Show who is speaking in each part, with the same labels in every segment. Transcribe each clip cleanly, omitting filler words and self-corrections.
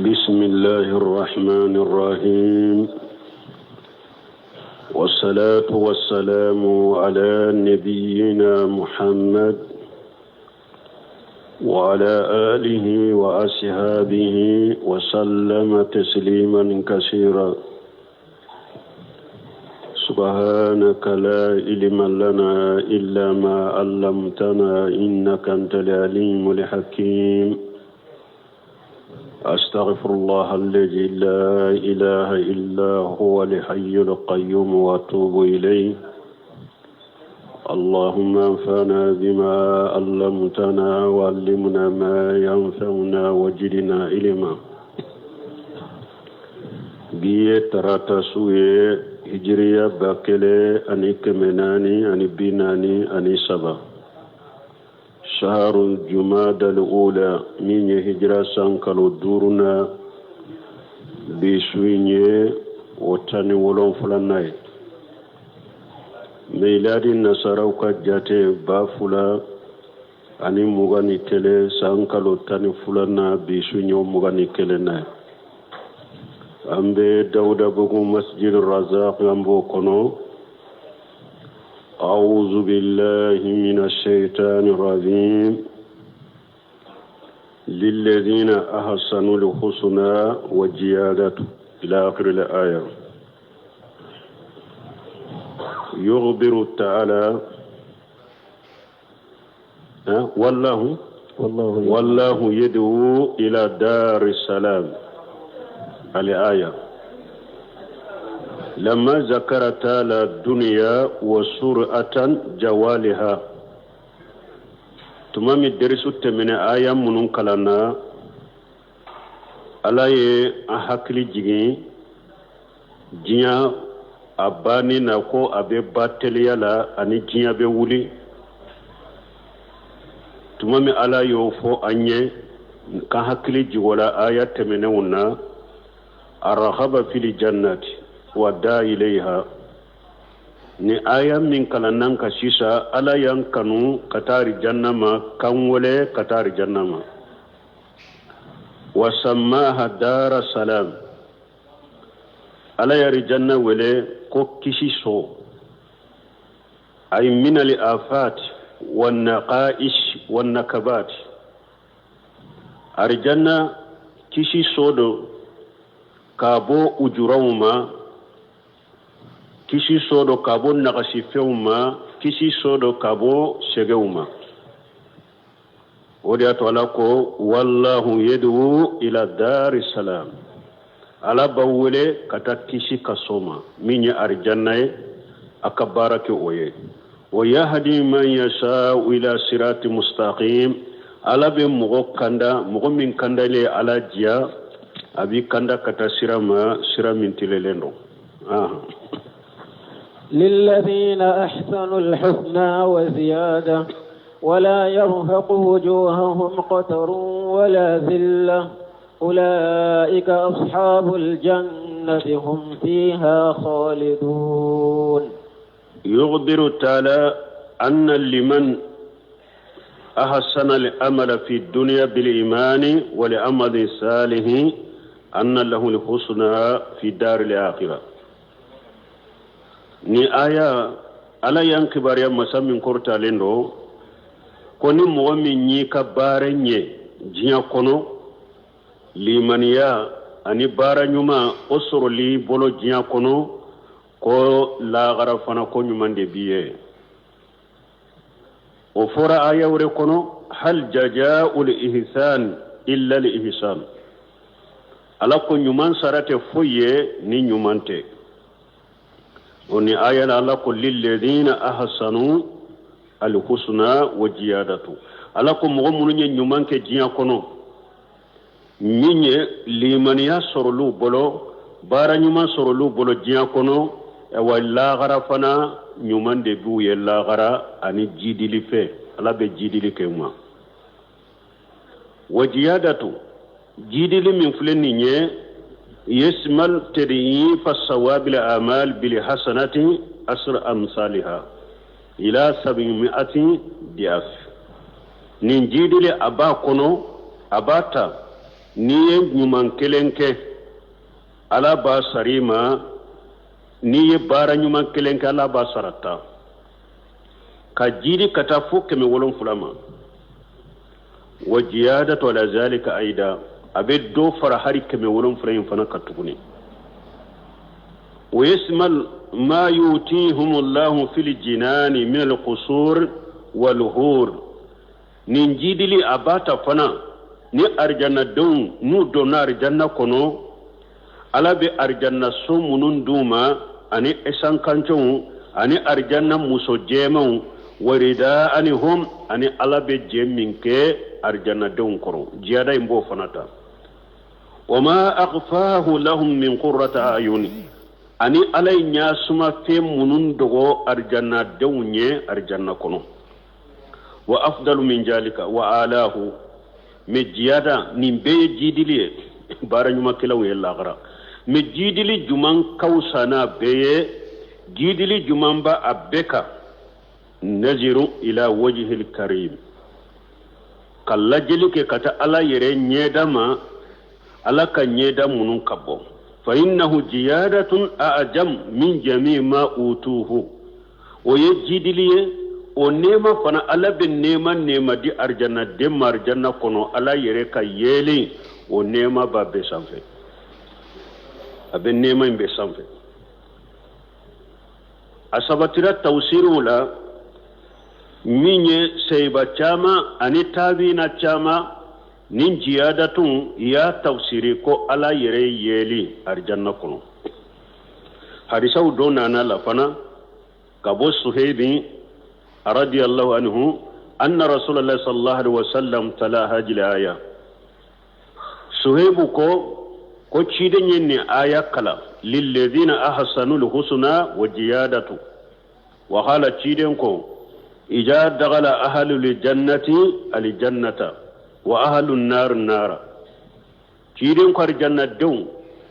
Speaker 1: بسم الله الرحمن الرحيم والصلاة والسلام على نبينا محمد وعلى آله وأصحابه وسلم تسليما كثيرا سبحانك لا علم لنا إلا ما علمتنا إنك أنت العليم الحكيم أستغفر الله الذي لا إله إلا هو الحي القيوم وأتوب إليه اللهم انفعنا بما علمتنا وعلمنا ما ينفعنا وزدنا علما بيه تراتا سويه هجرية باكلة أني كمناني أني بيناني أني سبا شهر الجماد الأولى من هجرة سانكالو دورنا بسويني وتاني ولون فلاناي ميلادي نصاروكا جاتي بافولا أني مغاني تلي سانكالو تاني فلانا بسويني ومغاني كلناي أمبي داودا بوكو مسجد الرزاق ينبو كنو أعوذ بالله من الشيطان الرجيم للذين أحسنوا الحسنى والزيادة إلى آخر الآية يخبر تعالى والله يدعو إلى دار السلام الآية لما ذكر تعالى الدنيا وسرعة جوالها تمام الدرس من آية من كلنا على أحكي جيجي جيا أباني نكو أبي باتليا لا أني جيا بولي تمام على يوفو أني كحكي جولا آية تمنونا الرغب في الجنة ودعا إليها ni aya min kalanan ka sisa ala yan kanu katari jannama kanwole katari jannama wa sammaha dara salam ala yari janna wele ko kisi so ay min al afat wan naqaish wan nakabat arjanna kisi sodo kabo ujurawma kisi sodo kabo nagasi fewma kisi sodo kabo segewma wodi atwala ko wallahu yad'u ila daris salam ala bawle kata kisi kasoma minya arjanna akabarake oye wa yahdi man yasha ila sirati mustaqim ala be mugo kanda mugo min kanda le ala jiya abi kanda kata siramin tilelendo
Speaker 2: للذين أحسنوا الحسنى وزيادة ولا يرهق وجوههم قتر ولا ذلة أولئك أصحاب الجنة هم فيها خالدون
Speaker 1: يخبر تعالى أن لمن أحسن الأمل في الدنيا بالإيمان ولأمل صالح أن له الحسنى في دار الآخرة ni aya ala yan kibariya masamin korta lendo koni mo min ni ka barenye jiya kono limaniya ani baranyuma osoro li bolo jiya kono ko la garafana ko nyumande biye o fora aya wore kono hal jazaa'ul ihsan illa al ihsan ala ko nyuman sarate foye ni nyumante oni ayana ala ko lilladhina ahsanu alhusna wa ziyadatu ala ko mo munye nyumanke jiya kono minye limaniya sorolu bolo bara nyuma sorolu bolo jiya kono e walla garafana nyumande buye la gara ani jidili fe ala be jidili kema wa ziyadatu jidili min fuleni nye يشمل تضعيف الثواب الأعمال بالحسنات أسر أمثالها إلى 700 ضعف نجيد لأبا كونو أباتا ni ye ɲuman kelen kɛ ala b'a sari ma ni ye baara ɲuman kelen kɛ ala b'a sarata ka jiri ka taa fo 700 ma wa jiyadatu ala zalika aida abe do fara hari 700 in fana ka tuguni wa yasmal ma yutihum Allah fil jinani min al qusur wal hur nin jidili abata fana ni arjanna don nu donna arjanna kono ala be arjanna so munun duma ani esan kanchon ani arjanna muso jemaw warida anihum ani ala be jeminke arjanna don koro jiyada imbo fanata wama aghfahu lahum min qurrati ayuni ani alay nya suma fe munun dogo arjanna donye arjanna kono wa afdalu min jalika wa alahu me jiyada nimbe jidili baranyuma kelaw yella gara me jidili juman kausana beye jidili jumanba abeka naziru ila wajhil karim kallajili ke kata ala yere nyedama ala ka nyeda munun kabbo fa innahu jiyadatun ajam min jami ma utuhu o ye jidili o nema fana ala be nema di arjanna de marjanna kono ala yere ka yele o nema ba be sanfe abe nema imbe sanfe asabatira tawsiru la minye seyba chama ani tabina chama nin jiyadatun ya tafsiri ko ala yere yeli arjanna kono hadisaw donana la fana kabo suhaybi radiyallahu anhu anna rasulullah sallallahu alaihi wasallam tala hajil aya suhaybu ko cide nyenni aya kala lil ladina ahsanul husna wa jiyadatu wa qala ciden ko ija dagala ahlul jannati al jannata wa ahlun nar nara ciden ko arjanna dew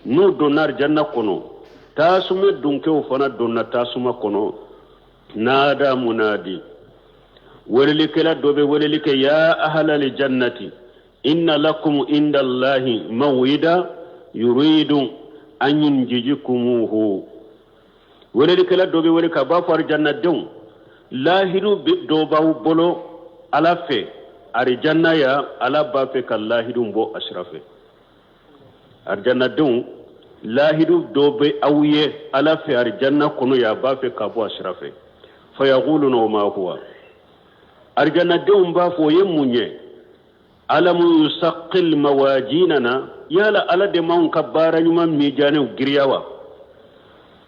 Speaker 1: nu donar janna kono tasume dunke o fana donna tasuma kono nada munadi walilikela dobe walilike ya ahlal jannati inna lakum inda allahi mawida yuridu an yunjijikumuhu walilikela dobe walika ba far janna dew lahiru dobaw bolo ala fe arjanna ya ala ba fe kallahidu mbo ashrafe arjanna dew lahidu dobe awye ala fe arjanna kono ya ba fe kabo ashrafe fayaquluna ma huwa arjanna dew ba fo yemunye alamu yusaqqil mawajinana yala ala de man kabara nyuma mijane giriyawa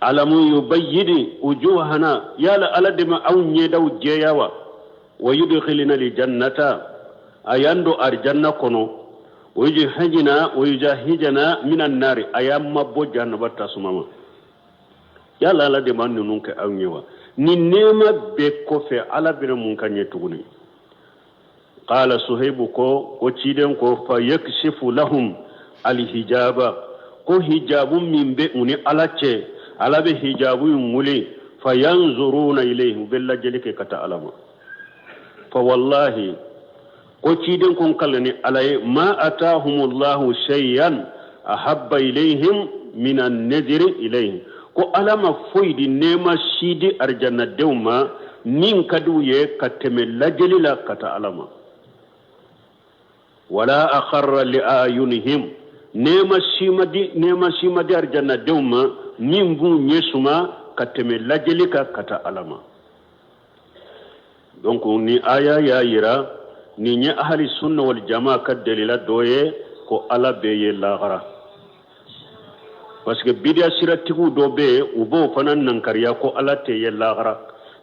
Speaker 1: alamu yubayyidi wujuhana yala ala de ma awnye daw jeyawa wa yudkhilina li jannata ayando arjanna kono wayujahijana minan nari ayamma bo jannaba tasumama yala ala de man nunun ka awnyewa ni nema be ko fe ala bina mun kanye tuguni qala suhaybu ko ciden ko fa yakshifu lahum alhijaba ko hijabun min be uni alace ala be hijabu muli fa yanzuruna ilayhi billa jalike kata alama fa wallahi ko ciden kon kallani alay ma atahumullahu shay'an ahabba ilayhim min an-nadri ilayhi ko alama foydi nema shidi arjanna dewma nin kaduye kateme lajelila kata alama wala akharra li ayunihim nema shimadi arjanna dewma nin bu nyesuma kateme lajelika kata alama donc ni aya ya yira ni nya ahli sunna wal jamaa ka dalila doye ko ala beye lagara parce que bidia siratigu dobe ubo fanan nankariya ko ala te yellagara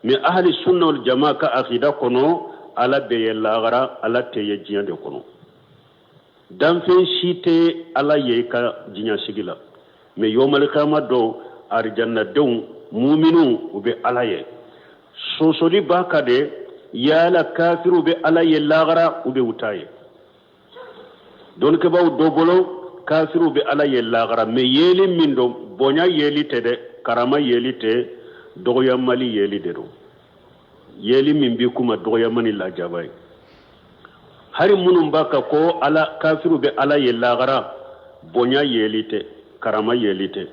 Speaker 1: mais ahli sunna wal jamaa ka aqida kono ala beye lagara ala te yejiyande kono dan fen shite ala ye ka jinya sigila mais yomal kama do arjanna dew mu'minu ube ala ye sosoli bakade yala kafiru be ala ye lagara ube utaye don ke baw dobolo kafiru be ala ye lagara me yeli mindo bonya yeli tede karama yeli te dogoya mali yeli de do yeli min bi kuma dogoya mani la jabay hari munum baka ko ala kafiru be ala yellagara bonya yelite karama yelite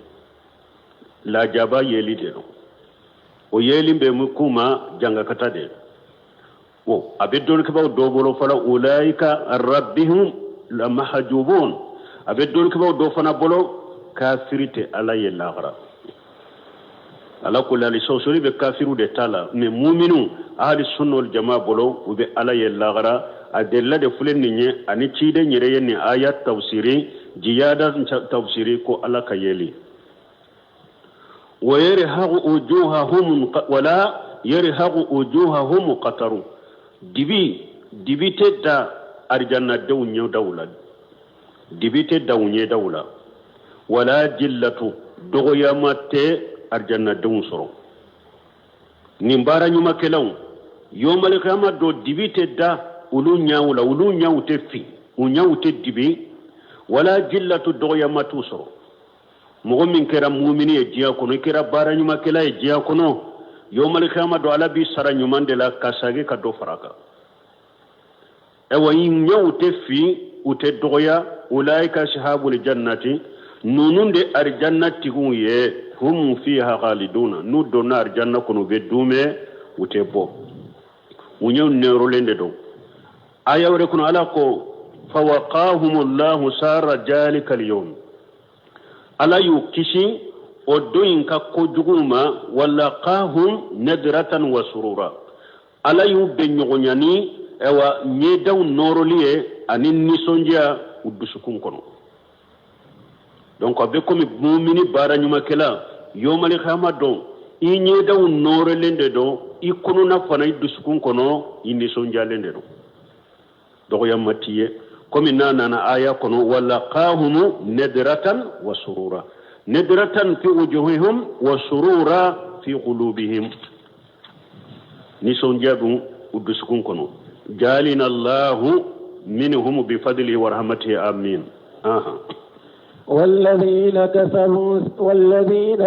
Speaker 1: la jaba yelite no o yelimbe mukuma janga katade wo abedol kibaw do bolo fala ulaika rabbihum la mahjubun abedol kibaw do fana bolo kafirite ala yellagara ala ko lali sosoli be kafiru de tala mais mu'minu ahli sunna wal jamaa bolo ube ala yellagara adella de fulen ninye ani cide nyire yenni ayat tafsiri jiyada tafsiri ko ala kayeli wa yarhaqu wujuhahum wala yarhaqu wujuhahum qataru dibite da arjanna dawnye dawla dibite dawnye dawla wala jillatu dogo yamate arjanna dawn soro nimbara nyuma kelaw yomal qiyamah do dibite da ulu nyawte fi unyawte dibi wala jillatu dogo yamatu soro mogo min kera mu'mini e jiya kono kera bara nyuma kela e jiya kono yomal qiyamah do ala bi sara nyumande la kasage ka do faraka e wayi nyawte fi ute dogoya ulaika shahabul jannati nununde arjannati guye hum fiha khaliduna nu dona arjanna kono be dume ute bo unyaw nero lende do aya wore kono ala ko fawaqahumullahu sara jalika alyawm ala yukishi odoyin ka ko juguma wala qahum nadratan wa surura ala yu be nyogonyani ewa nyedaw noroliye anin nisonja udusukun kono donc abe komi mu'mini bara nyuma kala yomali khama don i nyedaw norolende do ikunu na fana idusukun kono inni sonja lende do dogo yamatiye komi nana aya kono wala qahum nadratan wa surura nadratan fi wujuhihim wa surura fi qulubihim ni sonjabu udusukun kono jalina allah minhum bi fadlihi wa rahmatihi amin
Speaker 2: والذين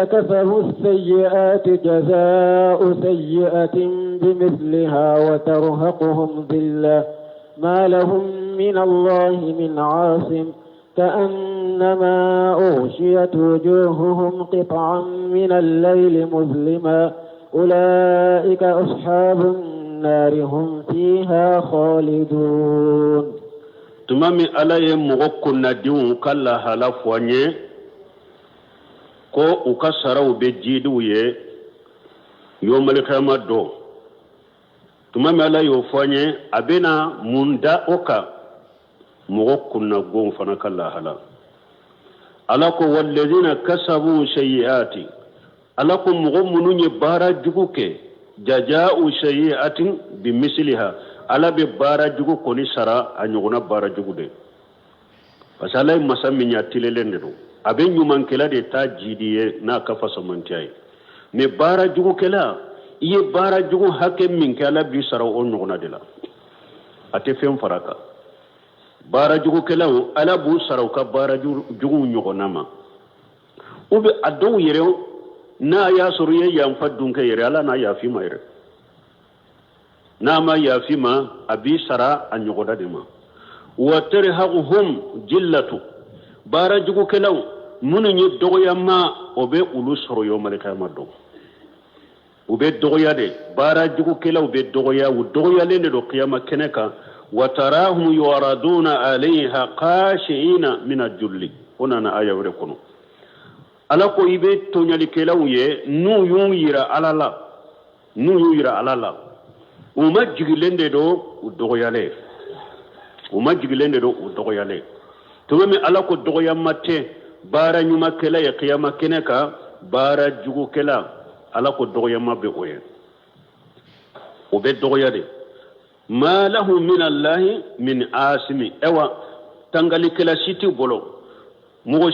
Speaker 2: كفروا السيئات جزاء سيئة بمثلها وترهقهم ذلة ما لهم من الله من عاصم كأنما أغشيت وجوههم قطعا من الليل مظلما أولئك أصحاب النار هم فيها خالدون
Speaker 1: tumami ala ye mogo kunna diw kala hala foanye ko ukasaraw be jidu ye yomal khama do tumami ala yo foanye abena munda oka mogo kunna gon fana kala hala ala ko walladhina kasabu sayyiati ala ko mogo mununye bara juguke jajaa'u sayyi'atin bimisliha ala be bara jugu koni sara anyogona bara jugu de pasala masaminya tilelende do abe nyuman kela de ta jidiye na kafa somantiay me bara jugu kela iye bara jugu hakke min kala bi sara on nyogona de la ate fem faraka bara jugu kela ala bu sara ka bara jugu nyogona ma ube adu yere na ya suriye yam fadun ka yere ala na ya fi ma yere nama ya fima abi sara anyogoda dema wa tarhaquhum jillatu bara jugu kelaw munu nyi dogoya ma obe ulu soro yo malika maddo obe dogoya de bara jugu kelaw be dogoya wu dogoya lende do qiyama keneka wa tarahum yuraduna alayha qashiina min ajulli ona na aya wore kono ala ko ibe to nyali kelaw ye nu yira alala uma jigilende do udogoyale tumami ala ko dogoya matte bara nyuma kela ya qiyama keneka bara jugu kela ala ko dogoya mabbe oye obe dogoyade ma lahu min allah min asimi ewa tangali kela siti bolo mugo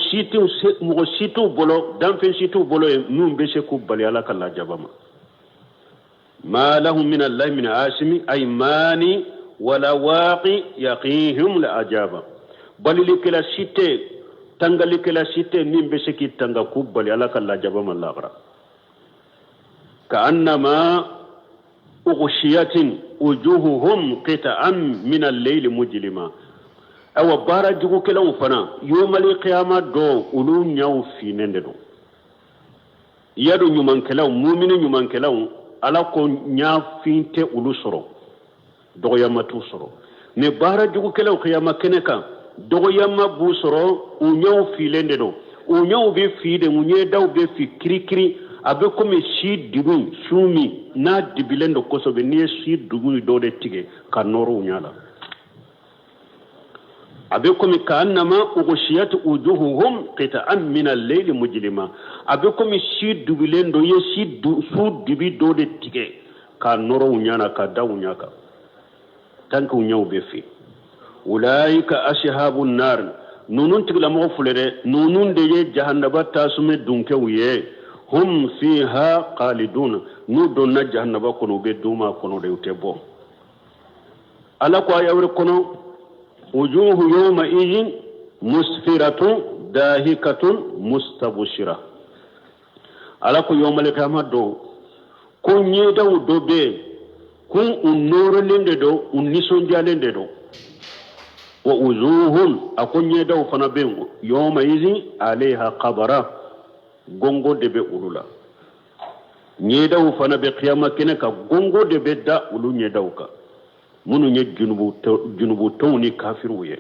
Speaker 1: situ bolo danfen situ bolo num be se ko bali ala kala jabama ما لهم من الله من عاصم أي ماني ولا واقي يقيهم لأجابا بل لكلا سيتي تنغ لكلا سيتي من بسكي تنغ كوب بل يلاك الله جابا من الله كأنما ughshiyatin wujuhuhum qita'an min al-layli mujlima awa bara jugu kelaw fana yomal qiyama do ulu nyaw fi nende do yadu nyuman kelaw mu'minu nyuman kelaw ala ko nya finte ulu soro do yama tu soro ne bara jugu kelaw qiyama keneka do yama bu soro u nyaw fi lende do u nyaw be fi de munye daw be fi krikri abe comme si digun sumi na dibilendo koso be ne si dugun do de tige kanoro nyala abe comme kanama ughshiyat wujuhuhum qita'an min al-layl mujlima abe comme si dubilendo ye si su dibi do de tige kanoro nyana ka daw nyaka tanku nyaw be fi ulaika ashabun nar nunun tigla mo fulere nunun de ye jahannaba tasume dunke wiye hum fiha qalidun nu donna jahannaba kono be duma kono de utebo ala ko ayawre kono wujuhu yawma idhin musfiratun dahikatun mustabshira ala ko yawmal qiyamah do ko nyeda do be kun unoro lende do unison jalende do wa wujuhun akonye daw fana be yawma idhin alaiha qabara gongo de be ulula nyedaw fana be qiyama kene ka gongo de be da ulu nyedaw ka munu nye junubu tawni kafiru ye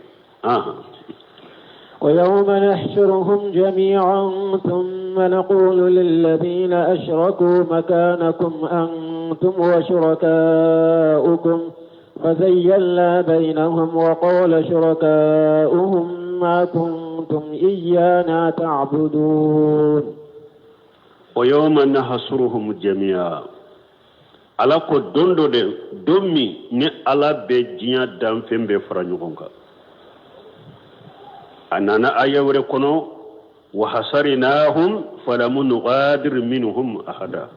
Speaker 2: ويوم نحشرهم جميعا ثم نقول للذين أشركوا مكانكم أنتم وشركاؤكم فزيلنا بينهم وقال شركاؤهم ما كنتم إيانا تعبدون
Speaker 1: ويوم نحشرهم جميعا ala ko dondo de dommi ne ala be jinya dam fembe faranyugonka anana ayawre kono wa hasarinahum falam nughadir minhum ahada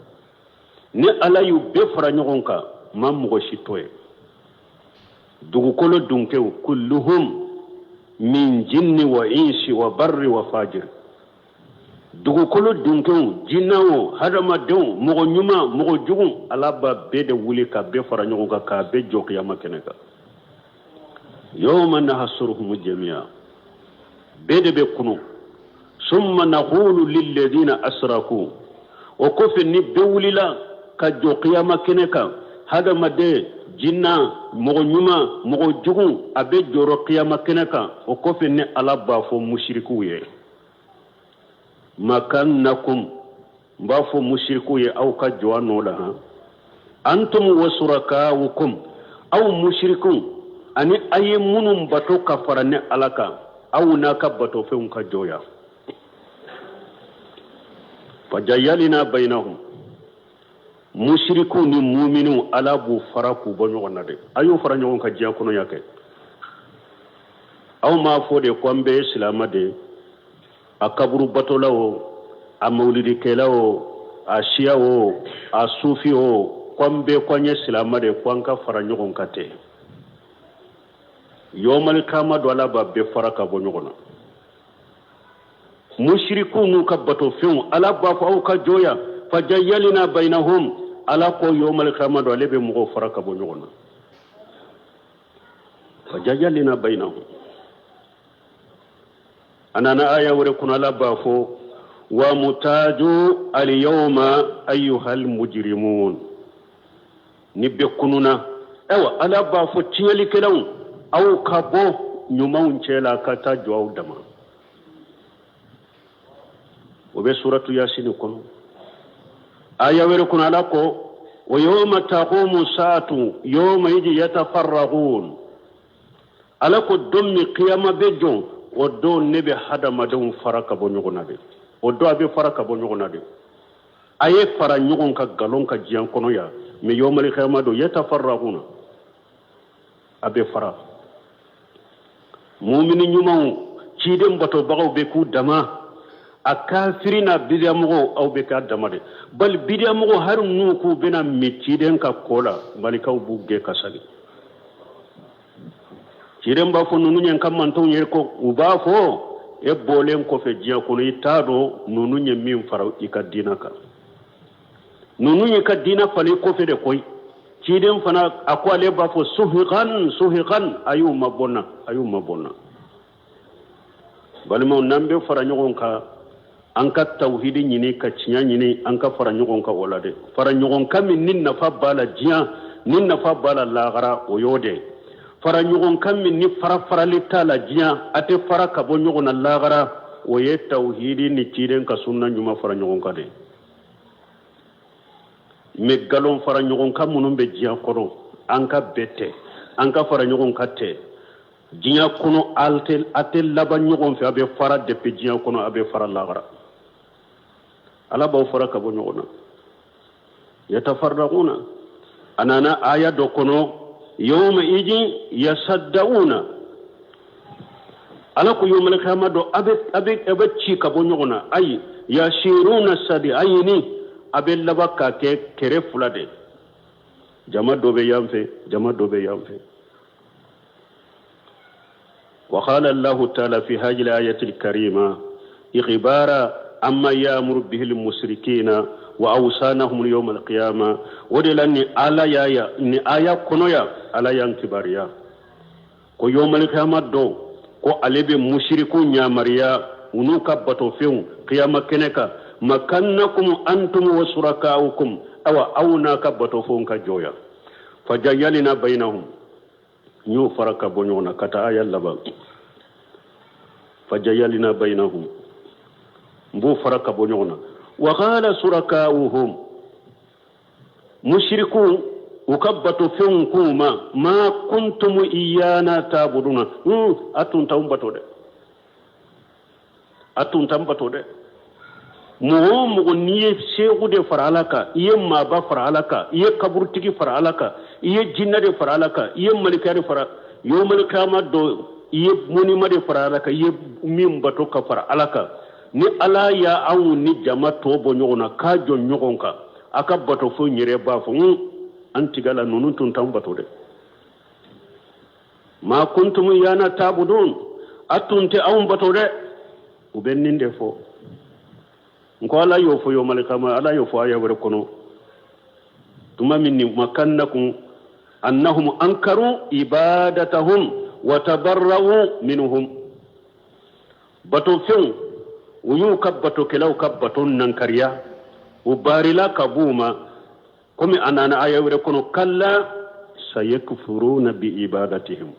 Speaker 1: ne ala yu be faranyugonka mam go shitoye dugu kolo dunke kulluhum min jinni wa insi wa barri wa fajir dugu kolo dunke jinnawo hadama dew mogo nyuma mogo jugun ala ba be de wuli ka be faranyugonka ka be jokiyama keneka yawma nahsuruhum jami'a bede be kunu summa naqulu lil ladina asraku wa kufni bewlila ka jokiyama keneka hadama de jinna mogo nyuma mogo jugun abe joro qiyama keneka o kufni ala ba fo mushriku ye makannakum ba fo mushriku ye aw ka jwano la ha antum wa surakaukum aw mushrikun ani ayi munum bato kafarane alaka aw naka bato fe un ka joya fajayalina bainahum mushriku ni mu'minu ala bu faraku bonyo na de ayu faranyo ka jiya kono yake aw ma fo de kombe islama de akaburu bato lawo a maulidi kelawo a shiyawo a sufiyo kombe konye islama de kwanka faranyo ka te yomal kama do ala ba be faraka bonyo na mushriku nu ka bato fiun ala ba fa ka joya fajayalina bainahum ala ko yomal kama do lebe mugo faraka bonyo na fajayalina bainahum anana aya wure kuna la ba fo wa mutaju al yawma ayyuhal mujrimun ni be kununa ewa ala ba fo tiyali kedaw aw kabo nyumaun chela kata joaw dama obe suratu yasin kono aya wure kuna la ko wa yawma taqumu saatu yawma yiji yatafarraghun ala ko dommi qiyama bejon o do nebe hadama don faraka bo nyogona de o do abe faraka bo nyogona de aye fara nyogon ka galon ka jian kono ya me yomal khiyama do yatafarraghuna abe fara mu'mini nyumaw ci dem bato bagaw be ku dama akafirina bidiamugo aw be ka dama de bal bidiamugo har nu ku bena metti den ka kola balikaw bugge kasali cirem ba fo nunu nyen kam man ton yer ko uba fo e bolen ko fe jiya ko ni tado nunu nyen min faraw ikadina ka nunu nyen kadina fali ko fe de koy ciden fana akwale ba fo suhiqan ayuma bonna balmo nambe fara nyogon ka an ka tauhidi nyini ka cinya nyini an ka fara nyogon ka olade fara nyogon ka min nin nafa bala jiya nin nafa bala lagara oyode fara nyogon ka min ni fara litala jiya ate fara ka bo nyogon lagara oye tauhidi ni ciden ka sunna nyuma fara nyogon ka de me galon fara nyogon ka munun be jiya kono an ka bete an ka fara nyogon ka te jiya kono ate laba nyogon fe abe fara depe jiya kono abe fara lagara ala baw fara ka bo nyogona yatafarraquna anana aya do kono yawma iji yasaddauna ala ko yawmal qiyamah do abe ci ka bo nyogona ay yashiruna sadi ayni abe laba ka ke kere fulade jama do be yamfe وقال الله تعالى في هذه الآية الكريمة إخبارا أما يأمر به المشركين وأوصانهم يوم القيامة ودلني على يا إن آية كنويا على ينكباريا كو يوم القيامة دو كو ألبي مشركون يا مريا ونوكا بطوفيون قيامة كنكا مكانكم أنتم وشركاؤكم أو ناكا بطوفون كجويا فجيالنا بينهم نيو فرق بنيونا كتا آية اللبا فجيالنا بينهم مبو فرق بنيونا وقال شركاؤهم مشركون وكبتوا فينكما ما كنتم إيانا تعبدون أتون تنبتو ده mugo niye segu de faralaka iye maba faralaka iye kaburtigi faralaka iye jinna de faralaka iye malika de fara yo malika ma do iye muni ma de faralaka iye mim bato ka faralaka ni ala ya awu ni jama to bo nyona ka jo nyogonka aka bato fo nyire ba fo antigala nonu tun tam bato de ma kuntum yana tabudun atunte awun bato de ubenninde fo nko ala yo fo yo malikama ala yo fo aya wore kono tuma minni makannakum annahum ankaru ibadatahum wa tabarra'u minhum bato fen uyu kabbato kelaw kabbaton nan kariya ubarila kabuma komi anana aya wore kono kalla sayakfuruna bi ibadatihim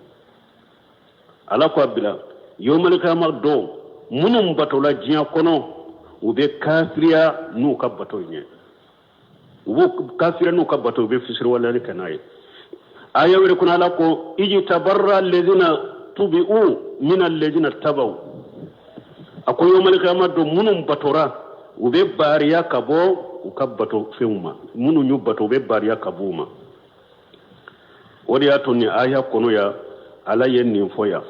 Speaker 1: ala ko abila yo malikama do munum bato la jiya kono ube kafiriya nu kabbato nye kafiriya nu kabbato ube fisir wala ni kanaye aya wele kuna ala ko iji tabarra alladhina tubi'u min alladhina tabaw ako yomal qiyamah do munum batora ube bariya kabo ukabbato feuma munu nyubato ube bariya kabuma wodi atoni aya kono ya ala yenni foya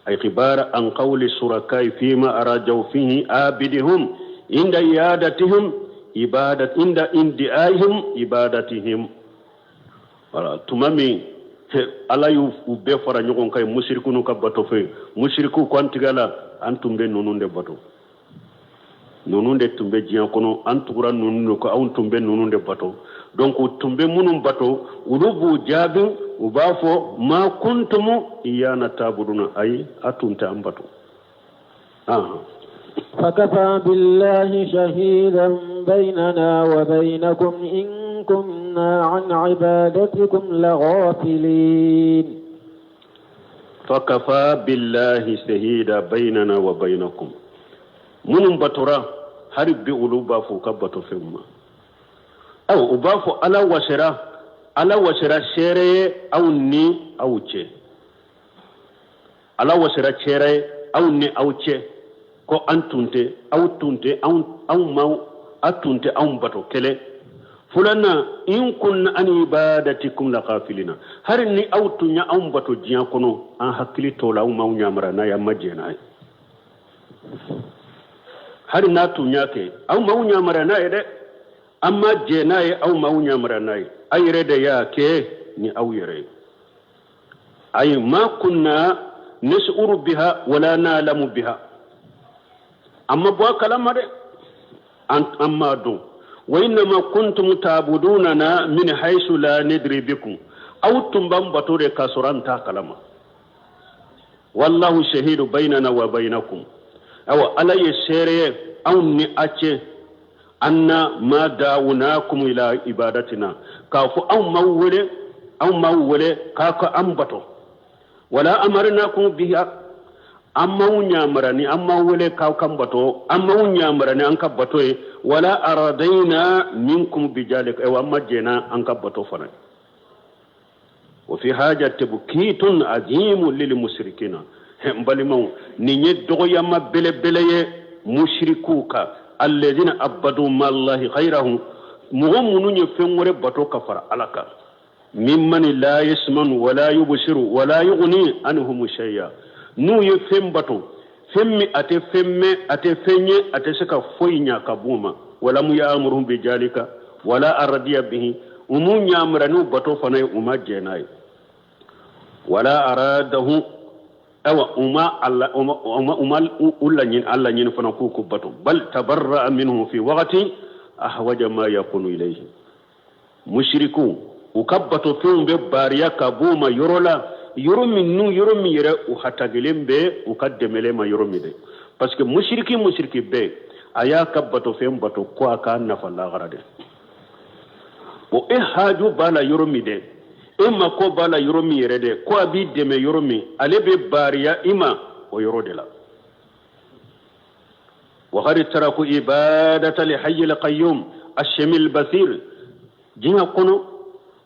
Speaker 1: أي خبار عن قول الشركاء فيما أراجوا فيه آبدهم عند إيادتهم عبادة عند اندعائهم عبادتهم تمامي ala yu be fara nyogon kay mushrikunu ka bato fe mushriku ko antigala antum be nonunde bato nonunde tumbe jiyan kono antugura nonunde ko awun tumbe nonunde bato donc tumbe munum bato ulubu jabin ubafo ma kuntum iyana tabuduna ay atunta ambato
Speaker 2: فكفى بالله شهيدا بيننا وبينكم إن كنا عن عبادتكم لغافلين
Speaker 1: فكفى بالله شهيدا بيننا وبينكم من بطرا حرب بأولوبا فوكبتو فيما أو أبافو ala wasira shere au ni au che ala wasira chere au ni au che ko antunte au mau atunte au bato kele fulana in kunna an ibadatikum la ghafilina har ni au tunya au bato jiya kono an hakili to la mau nyamara na ya majena har na tunya ke au mau nyamara na ede amma jena ye au mau nyamara na ayre da ya ke ni awyere ay ma kunna nashuru biha wala na'lamu biha amma bo kalama de amma do wa innama kuntum ta'budunana min haythu la nadri bikum aw tumbam batore kasuranta kalama wallahu shahidu bainana wa bainakum aw ala yasere aw ni ace anna ma da'unakum ila ibadatina ka fu aw mawwale ka ambato wala amarnakum biha amma unyamarani amma wale ka kambato amma unyamarani an kabbato wala aradaina minkum bijalika wa amma jena an kabbato fana wa fi hajati bukitun azim lil mushrikina mbalimu ninye dogo yamma bele mushrikuka alladhina abadu mallahi khairahum mu'minun nye fengore bato kafara alaka mimman la yasmanu wala yubsiru wala yughni anhum shay'a nu ye fem bato femmi ate femme ate fenye ate saka foynya kabuma wala mu ya'muruhum bi jalika wala aradiya bihi umunya amranu bato fanay umajjenay wala aradahu awa umal ullanyin allanyin fana ku bato bal tabarra minhu fi waqti ahwaja ma yakunu ilayhi mushriku ukabbato fumbe bariya kabuma yorola yoromi yere u hatagelembe u kaddemelema yoromi de parce que mushriki be aya kabbato fem bato ko aka nafa la garade o haju bala yoromi de ma ko bala yoromi yere de ko abi deme yoromi alebe bariya ima o yorode la wa qad taraku ibadata li hayyil qayyum ash-shamil basir jinga kono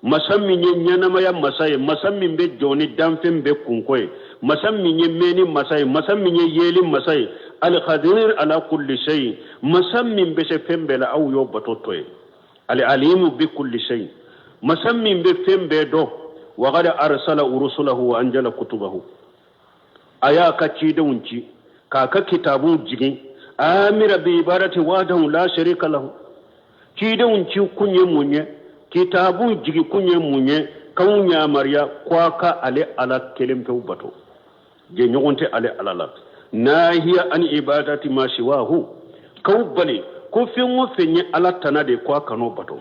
Speaker 1: masammi nyanama ya masammi be joni damfem be kunkoy masammi meni masammi yeli al qadir ala kulli shay masammi be se fembela aw yo batotoy al alim bi kulli shay masammi be fembe do wa qad arsala rusulahu wa anjala kutubahu aya ka ci da wunci ka kitabun jigin amira bi ibadati wahdahu la sharika lahu ci da wunci kunye munye kitabu jigi kunye munye kawunya mariya kwaka ale ala kelempe bato je nyogonte ale alala nahiya an ibadati ma shiwahu kawbali ko fenwo fenye ala tanade kwaka no bato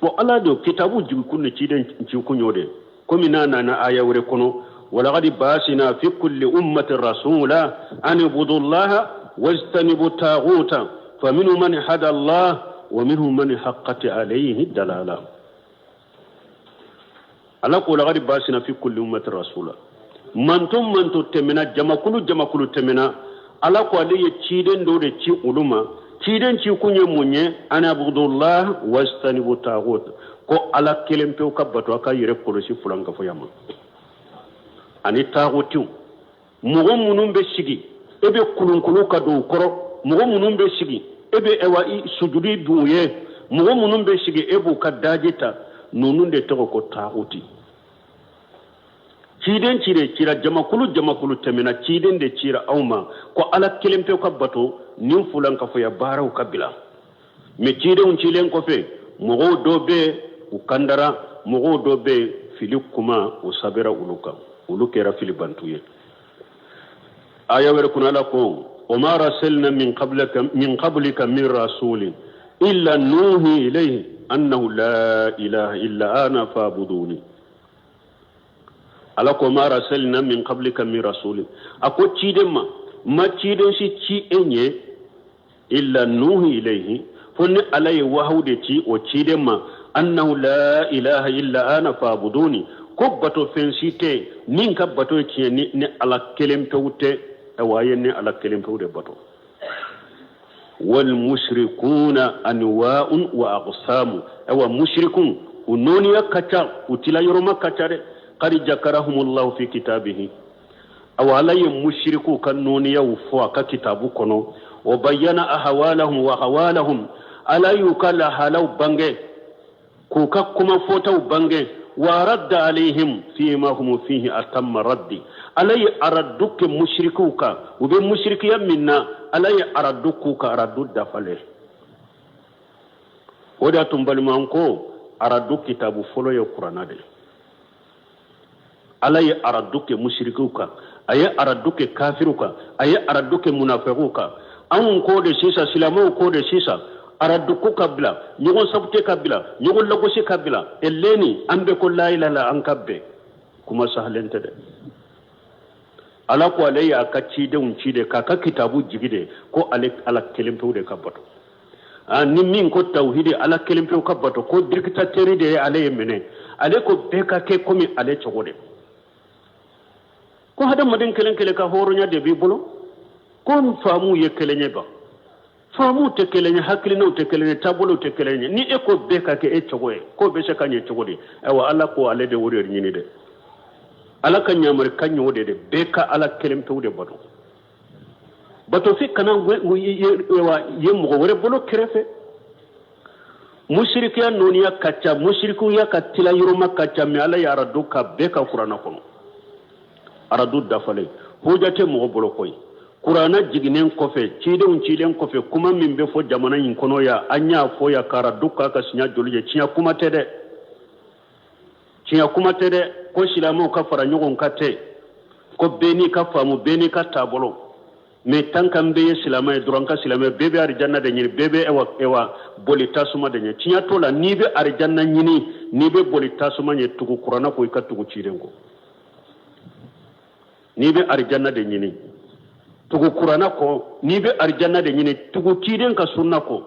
Speaker 1: bo ala do kitabu jigi kunne ciden ci kunyode komi na aya wure kono wala gadi basina fi kulli ummatin rasula an ibudullaha wajtanibu taghuta faminhum man hada Allah ومنهم من حقت عليه الدلالة على قول غريب باسنا في كل أمة رسولا من تمنا جمع كل تمنا على قول يتشيدن دور يتشي علوما تشيدن تشيكوني موني أنا عبد الله واستنبوا الطاغوت ko ala kelem pe ka bato aka yire kolosi fulanka fo yama ani tagutiu mugo munum be sigi ebe kulunkulu ka do koro mugo munum be sigi ebe ewa sujudi duye mugo munum be sigi ebu ka dajita nunun de to ko taguti ciden cire cira jamakulu temena ciden de cira awma ko ala kelem pe ka bato nin fulanka fo ya baraw kabila me ciden cilen ko fe mugo do be ukandara mogo do be fili kuma usabira uluka ulukera fili bantuye aya wer kunala ko وما رسلنا من قبلك من رسول إلا نوحي إليه أنه لا إله إلا أنا فاعبدوني ألاكو ما رسلنا من قبلك من رسول أكو تشيدن ما تشيدن شي تشي إني إلا نوحي إليه فن علي وحود تشي وتشيدن أنه لا إله إلا أنا فاعبدوني كبتو فنسيتي نين كبتو تشي ني على كلمة توتي أوايني على كلمة توتي بتو والمشركون أنواع وأقسام أو مشركون ونونيا كتار وتلا يرما كتار قد ذكرهم الله في كتابه أو علي مشركو كنونيا وفوا كتابو كنو وبين أحوالهم وأحوالهم ألا يكال حالو بانجي كوكا كما فوتو بانجي ورد عليهم فيما هم فيه أتم ردي ألا أردوك مشركوك وبمشركيا منا ألا أردوك أردو دفله ودا تنبالمانكو أردو كتاب فلو يقرآن دي ألا أردوك مشركوك أي أردوك كافروك أي أردوك منافقوك an ko de sisa silamo ko de sisa araduku kabila nyogon sabte kabila nyogon lagosi kabila elleni ambe ko la ilaha an kabbe kuma sahlente de ala ko alayya akacci de unci de kaka kitabu jigide ko ala kelimpe de kabato ni min ko tauhidi ala kelimpe kabato ko dirkita teri de ale mene ale ko beka ke komi ale chogode ko hada madin kele ka horonya de bi bolo ko famu ye kelenye ba famu te kelenye haklino te kelenye tabulo te kelenye ni e ko beka ke e chogoe ko be se kanye chogode ewa ala ko ale de wori nyini de ala kan nyamar kanyo de beka ala kelimpe de bato fi kana ye mo wore bolo krefe mushrikiya noniya kacha mushriku ya katila yuruma kacha mi ala ya radu ka beka qur'ana kono aradu dafale hujate mo bolo koy qur'ana jiginen kofe ciden kofe kuma min be fo jamana yin kono ya anya fo ya kara duka ka sinya jolije ciya kuma tede ko silamo ka fara nyogon kate ko beni ka famu beni ka tabolo me tankan be silama duran ka silama bebe arjanna de nyini bebe ewa boli tasuma de nyini ciya tola ni be arjanna nyini ni be boli tasuma nye tugu qur'ana ko ka tugu cidengo ni be arjanna de nyini tugu qur'ana ko ni be arjanna de nyini tugu ciden ka sunna ko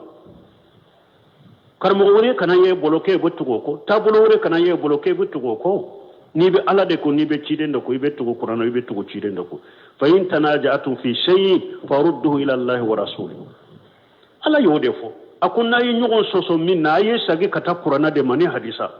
Speaker 1: karmo wore kana ye boloke bo tugo ko tabulo wore kana ye boloke bo tugo ko ni be ala de ko ni be ciden de ko ibe tugu qur'ana ibe tugu ciden de ko fa in tanaja'tum fi shay'in farudduhu ila Allah wa rasulihi ala yode fo akunna yi nyugon soso minna ye sagi kata qur'ana de mani hadisa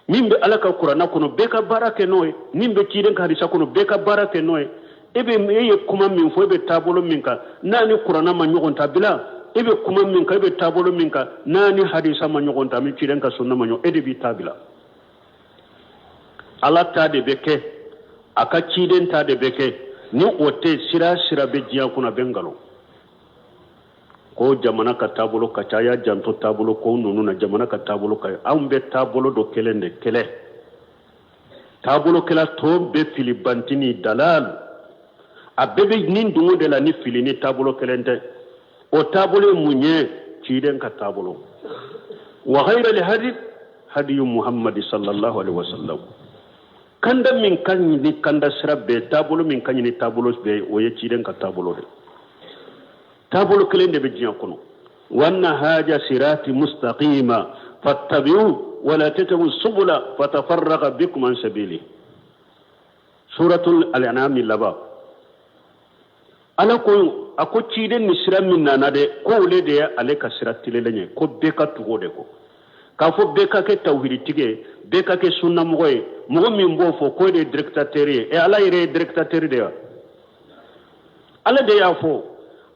Speaker 1: min be ala ka qur'ana kono be ka barake noy nin be ciden ka hadisa kono be ka barake noy ebe meye kuma min fo be tabolo min ka nani qur'ana ma nyugon tabila ebe kuma min ka ebe tabolo min ka nani hadisa ma nyugon ta mi ciden ka sunna ma nyo ede bi tabila ala ta de beke aka ciden ta de beke ni ote sira be jiya kuna bengalo ko jamana ka tabulo ka caya janto tabulo ko nunu na jamana ka tabulo ka ambe tabulo do kelende kele tabulo kela to be filibantini dalal abebe nin dungo de la ni filini tabulo kelente o tabulo munye ciden ka tabulo wa ghayra li hadi muhammad sallallahu alaihi wasallam kanda min kanyi ni kanda sirabe tabulo min kanyi ni tabulo be o ye ciden ka tabulo de tabulo kelende be jiya kono wanna haja sirati mustaqima fattabi'u wa la tatabu subula fatafarraqa bikum an sabili suratul al-an'am laba ala ko ako ciden ni sira min nana de ko le de ale ka siratile lenye ko be ka tugo de ko ka fo be ka ke tawhid tige be ka ke sunna moy mo min bo fo ko de directeur e ala ire directeur de ala de ya fo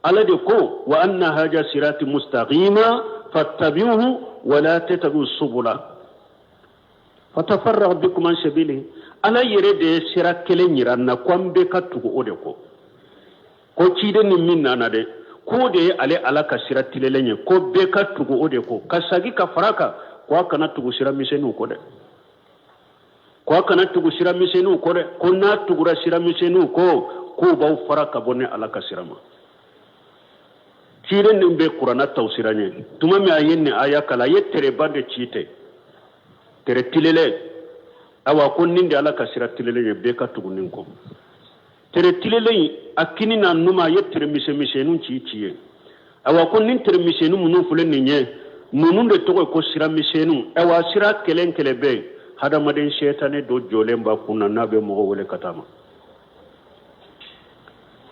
Speaker 1: ala de ko wa anna haja sirati mustaqima fattabi'uhu wa la tatabu subula fatafarraq bikum an sabili ala ire de sira kele nyiranna kwambe ka tugo ode ko cide ni min nana de ko de ale ala ka sira tilelenye ko be ka tugo ode ko kasagi ka faraka ko kana tugo sira misenu ko de ko kana tugo sira misenu ko de ko na tugura sira misenu ko baw faraka bonne ala ka sira ma cide ni be qur'ana tawsiranye tuma mi ayenne aya kala yettere bande cite tere tilele awa ko ninde ala ka sira tilelenye be ka tugo nin ko tere tilele akini na numa yettere misenu ciye awa ko nin tere misenu munu fulen nye nunu de to ko sira misenu awa sira kelen kelebe hada maden shaytane do jolemba kunna nabe mo wole katama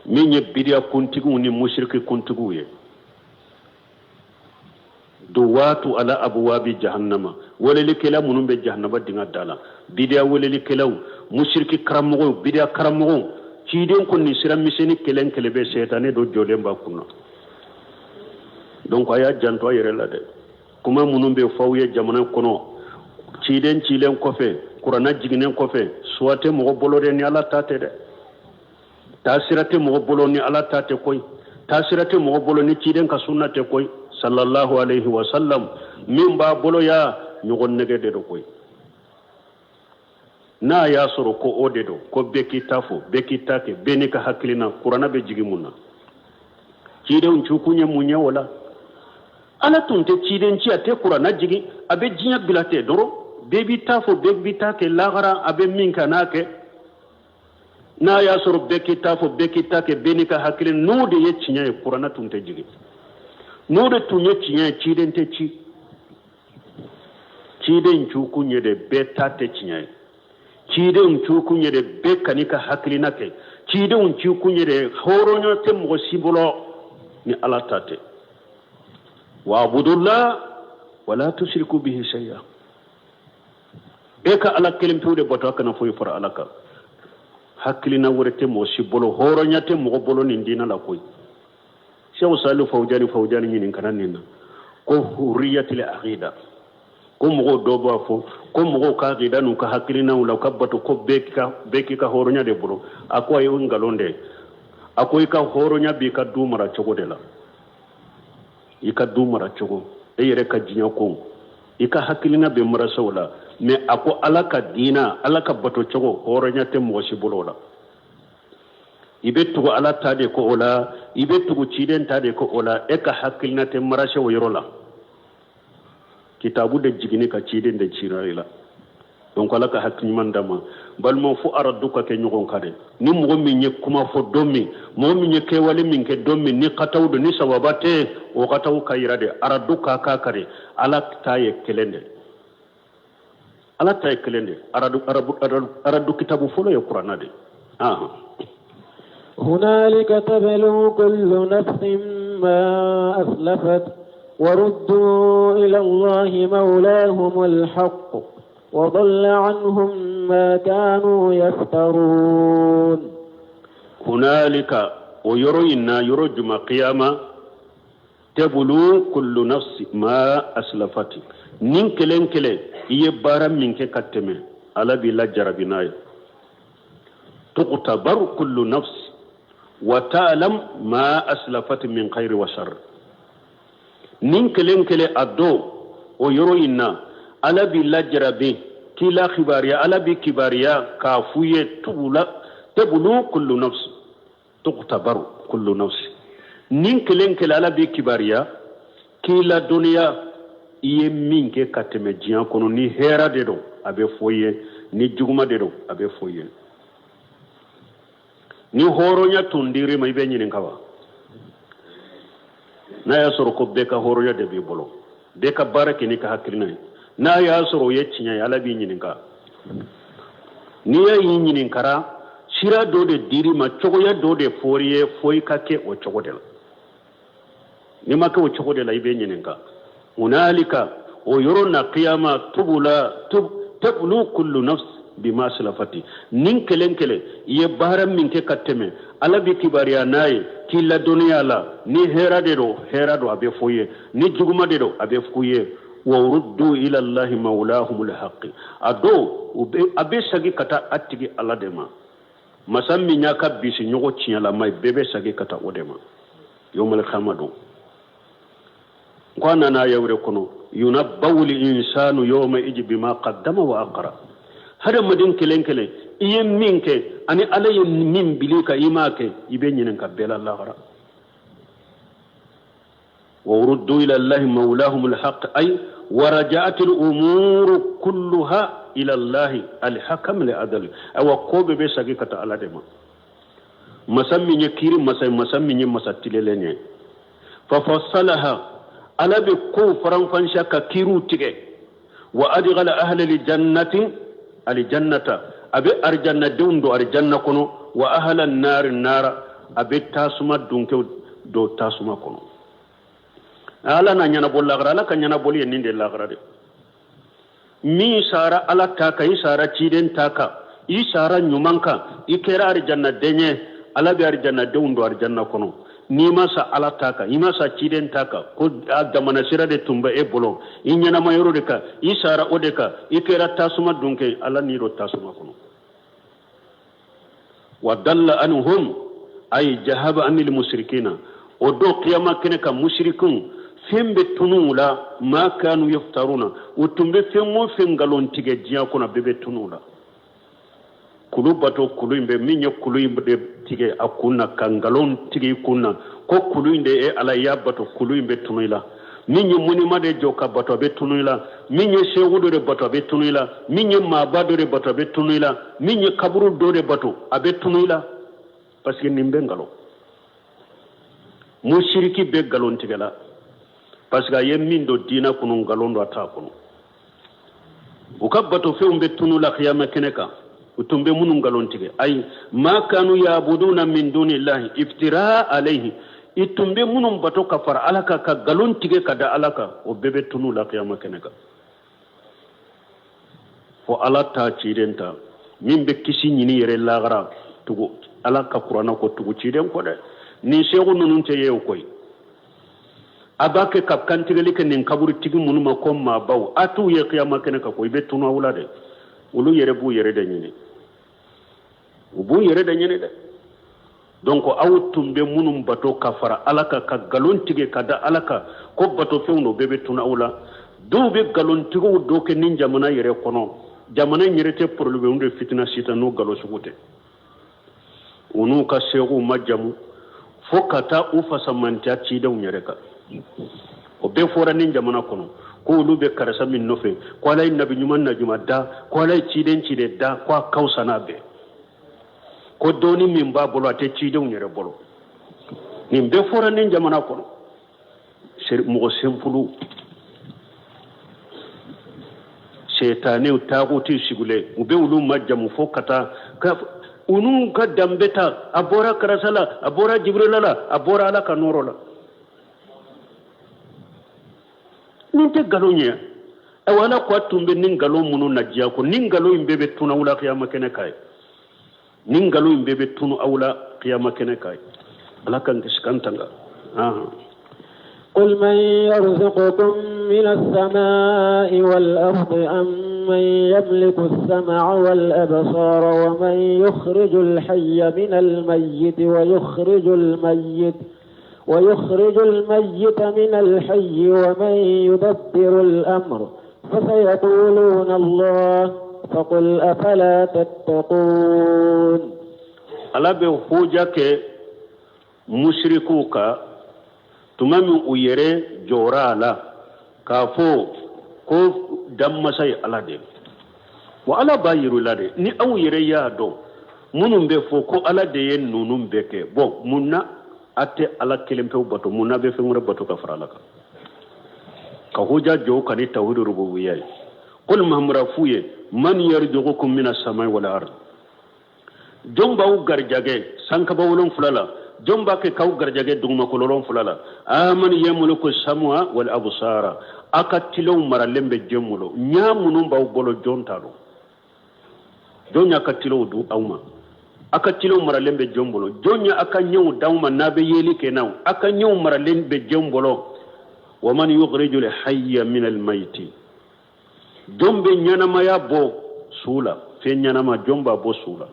Speaker 1: minye bidia kuntigu ni mushriki kuntigu ye duwatu ala abwabi jahannama wala likela munum be jahannama dinga dala bidia wala likelaw mushriki karamogo bidia karamogo ciden ko ni sira miseni kelen kelebe shaytane do jolemba kunna donc aya janto yere la de kuma munum be fawye jamana kono ciden cilen kofe qur'ana jiginen kofe suwate mo bolore ni ala tate de tasirate mo bolo ni ala tate koy tasirate mo bolo ni ciden ka sunnate koy sallallahu alaihi wasallam min ba bolo ya nyugon nege de do koy na ya soro ko ode do ko beki tafo beki take beni ka haklina qur'ana be jigi munna ciden cukunya munya wala ala tunte ciden ci ate qur'ana jigi abe jinya bilate doro bebi tafo bebi take lagara abe minka nake na ya soro beki tafo beki take benika hakile nude ye cinya qur'ana tunte jigi nude tunye cinya ciden te ci ciden cukunya de betate cinya ciden cukunya de bekanika hakile nake ciden cukunya de horonyo te mo sibolo ni ala tate wa'budullah wala tushriku bihi shay'a eka ala kelim tuude boto kana foy for alaka hakkilina wurete mo sibolo horonyate mo bolo ni dina la koy sheikh salu fawjani ni kanan nina ko huriyatil aqida ko mo do ba fo ko mo ka aqida nu ka hakkilina wala ka bato ko beki ka horonya de bolo akoy ngalonde akoy ka horonya bi ka dumara chogodela ika dumara chogo e yere ka jinya ko ika hakilina be marasa wala me ako alaka dina alaka bato chogo horonya te mo sibulola ibetu ala tade ko ola ibetu ciden tade ko ola e ka hakilina te marasa wo yorola kitabu de jigini ka ciden de cirayla donc alaka hakni mandama balmo fu araduka ke nyugon kade ni mo mi nye kuma fo domi mo mi nye ke wale min ke domi ni qatawdo ni sawabate o qataw kayirade araduka ka kare ala taye kelende aradu kitabu folo ya qur'ana de
Speaker 2: هنالك تبلو كل نفس ما أسلفت وردوا إلى الله مولاهم الحق وضل عنهم ما كانوا يفترون
Speaker 1: هنالك ويروينا يرجم قيامة تبلو كل نفس ما أسلفت ننكلنكل يبارا منك كتمه على بلا جربناي تقتبر كل نفس وتعلم ما أسلفت من خير وشر ننكلنكل أدو ويروينا على بلا جربي كلا خباريا على بكباريا كافوية تبلو كل نفس تقتبر كل نفس ننكلنكل على بكباريا كلا دنيا يمين كي كاتم جيان كونو ني هيرا ديدو ابي فويه ني جوما ديدو ابي فويه ني هورونيا تونديري ماي بي نين كاوا na ya soro ko beka horoya de bi bolo beka barake ni ka hakirina na ya soro ye cinya ya labi nyinin ka ni ya yi nyinin kara shira do de diri ma chogo ya do de foriye foi kake o chogo de ni ma ka o chogo de la ibe nyinin ka hunalika o yorona qiyama tublu kullu nafs bima salafati nin kelenkele ye baram min ke kateme ala bi kibariya nayi kila duniya la ni hera do abe foye ni juguma de do abe foye wa ruddu ila allah mawlahumul haqq ado abe sagi kata attigi ala dema masammi nyaka bisi nyogo chiala mai bebe sagi kata odema yomal khamadu kwana na yawre kono yunabbawu lil insanu yawma bima qaddama wa aqra hada madin kelenkele iye minke ani alaye min bilika imake ibe nyinen ka bela lahara wa uruddu ila allah mawlahum alhaq ay waraja'at al-umur kulluha ila allah alhakam li'adl aw kobe be sagi kata ala dema masammi nyekiri masammi nyi masattilelene fa fassalaha ala bi ku faran shaka kiru tige wa adghala ahli al-jannati aljannata abe arjanna dundo arjanna kono wa ahlan nar nara abe tasuma dunke do tasuma kono ala na nyana bolla gara ala kan nyana boli ninde la gara de mi sara ala taka isara ciden taka isara nyumanka ikera arjanna denye ala be arjanna dundo arjanna kono ni masa ala taka imasa ciden taka ko adamana sira de tumba e bolo inyana mayoro de ka isara odeka ikera tasuma dunke ala ni ro tasuma kono wadalla anhum ay jahaba anil mushrikina odo qiyama kene ka mushrikun fembe tunula ma kanu yaftaruna utumbe fengo fengalon tige jiya kono bebe tunula kulu bato kulu imbe minye kulu imbe tige akuna kangalon tige kunna ko kulu inde e ala ya bato kulu imbe tunuila minye muni made joka bato be tunuila minye shewudo de bato be tunuila minye mabado de bato be tunuila minye kaburu do de bato abe tunuila parce que nimbe ngalo mushiriki be galon tigala parce que yem min do dina kunu galon do ata kunu ukabato fe umbe tunula khiyama keneka utumbe munu galon tige ay ma kanu yabuduna min dunillahi iftira alayhi itumbe munu bato kafara alaka ka galon tige kada alaka o bebe tunula khiyama keneka fo alata chidenta min be kisi nyini yere lagara tugo alaka qur'ana ko tugo chiden ko de ni shegu nunun te yew koy abake kap kantigeli ke nin kaburu tigi munu ma kom ma baw atu ye qiyama keneka ko be tunu wala de ulu yere bu yere de nyini ubu yere de nyini de donc awtumbe munum bato kafara alaka ka galon tige kada alaka ko bato fewno bebe tuna wala do be galon tigo do ke nin jamana yere kono jamana nyerete problème unde fitna sita no galo sugute unu ka segu majamu fokata ufasa manta ci da unyereka o be fora nin jamana kono ko lube karasa min nofe ko lay nabi nyuman na jumada ko lay ci den ci de da ko kausana be ko doni min ba bolo ate ci da unyere bolo nin be fora nin jamana kono mo sempulu shetane utaguti sigule ube ulu majamu fokata ka unu ka dambeta abora karasala abora jibrilala abora ala kanorola ninte galonya awala kwa tumbe ningalo munu najia ko ningalo imbebe tuna wala qiyama kene kay ningalo imbebe tunu awla qiyama kene kay ala kan kiskantanga
Speaker 2: قل من يرزقكم من السماء والأرض أم من يملك السمع والأبصار ومن يخرج الحي من الميت ويخرج الميت من الحي ومن يدبر الأمر فسيقولون الله فقل أفلا تتقون
Speaker 1: ألا بفوجك مشركوك tumami uyere jorala kafo ko dammasai alade wa ala bayiru lade ni aw yere ya do munum be fo ko alade yen nunum beke bo munna ate ala kelempe bato munna be fengure bato ka faralaka ka hoja jo kani tawhid rububiyya qul mahmura fuye man yarzuqukum minas samai wal ard jomba u garjage sanka bawulon fulala jomba ke kaw garjage dugma ko lolon fulala aman yamuluku samwa wal absara akatilo maralembe jemulo nyamunum baw bolo jontalo donya akatilo du awma akatilo maralembe jombulo donya akanyu dawma nabe yeli kenaw akanyu maralembe jombulo waman yukhrijul hayya min al mayti dombe nyana maya bo sula fe nyana ma jomba bo sula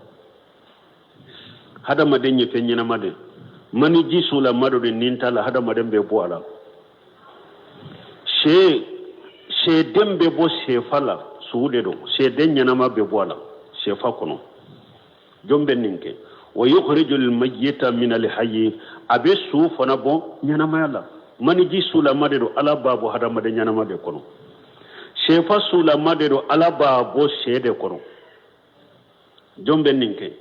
Speaker 1: hada madenye fe nyana made mani ji sula mado de nintala hada madembe bo ala she dembe bo sefala suude do she denya na mabbe bo ala shefa kono jombe ninke wa yukhrijul mayyita min al hayy abe sufana bo nyana mayala mani ji sula made do ala babo hada made nyana made kono shefa sula made do ala babo shede kono jombe ninke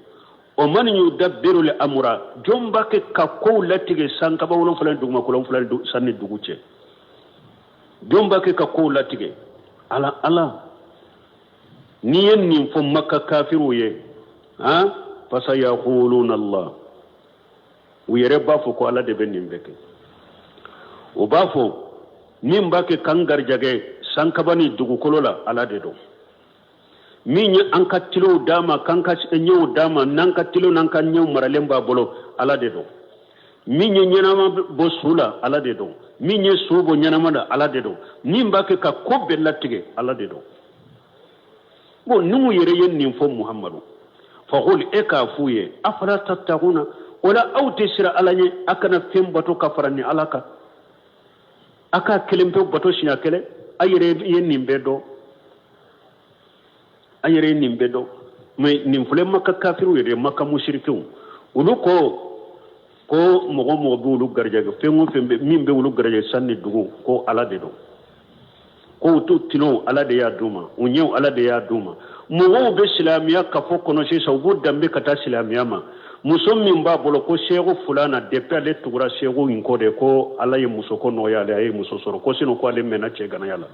Speaker 1: o man yudabbiru al amra jomba ke ka ko latige sanka ba wolon fulan dugma ko lon fulan sanni duguce jomba ke ka ko latige ala ni yen nin fo makka kafiru ye fa sayaquluna allah wiyere ba fo ko ala de benin beke o ba fo nin ba ke kangar jage sanka bani dugu kolola ala de do min an ka tilo dama kan ka nyew dama nan ka tilo nan kan nyew maralen ba bolo ala de do min nyenama bo sula ala de do min subo nyenama da ala de do min ba ke ka ko be latige ala de do bo numu yere yen nin fo muhammadu fa qul eka fuye afala tattaquna wala aw tisra alanye akana fembato kafarani alaka aka kelempe bato shinya kele ayere yen nin bedo ayere nimbe do mais nin fule makka kafiru yede makka mushrikun ulu ko mogo be ulu garjage fengo fembe min be ulu garjage sanni dugu ko ala de do ko to tino ala de ya duma unyew ala de ya duma mogo be islamiya ka fo kono shi sawu dambe kata islamiya ma muso min b'a bolo ko sheikhu fulana depuis ale tugura sheikhu in ko de ko ala ye muso ko no yale ay muso soro ko sino ko ale mena che gana yala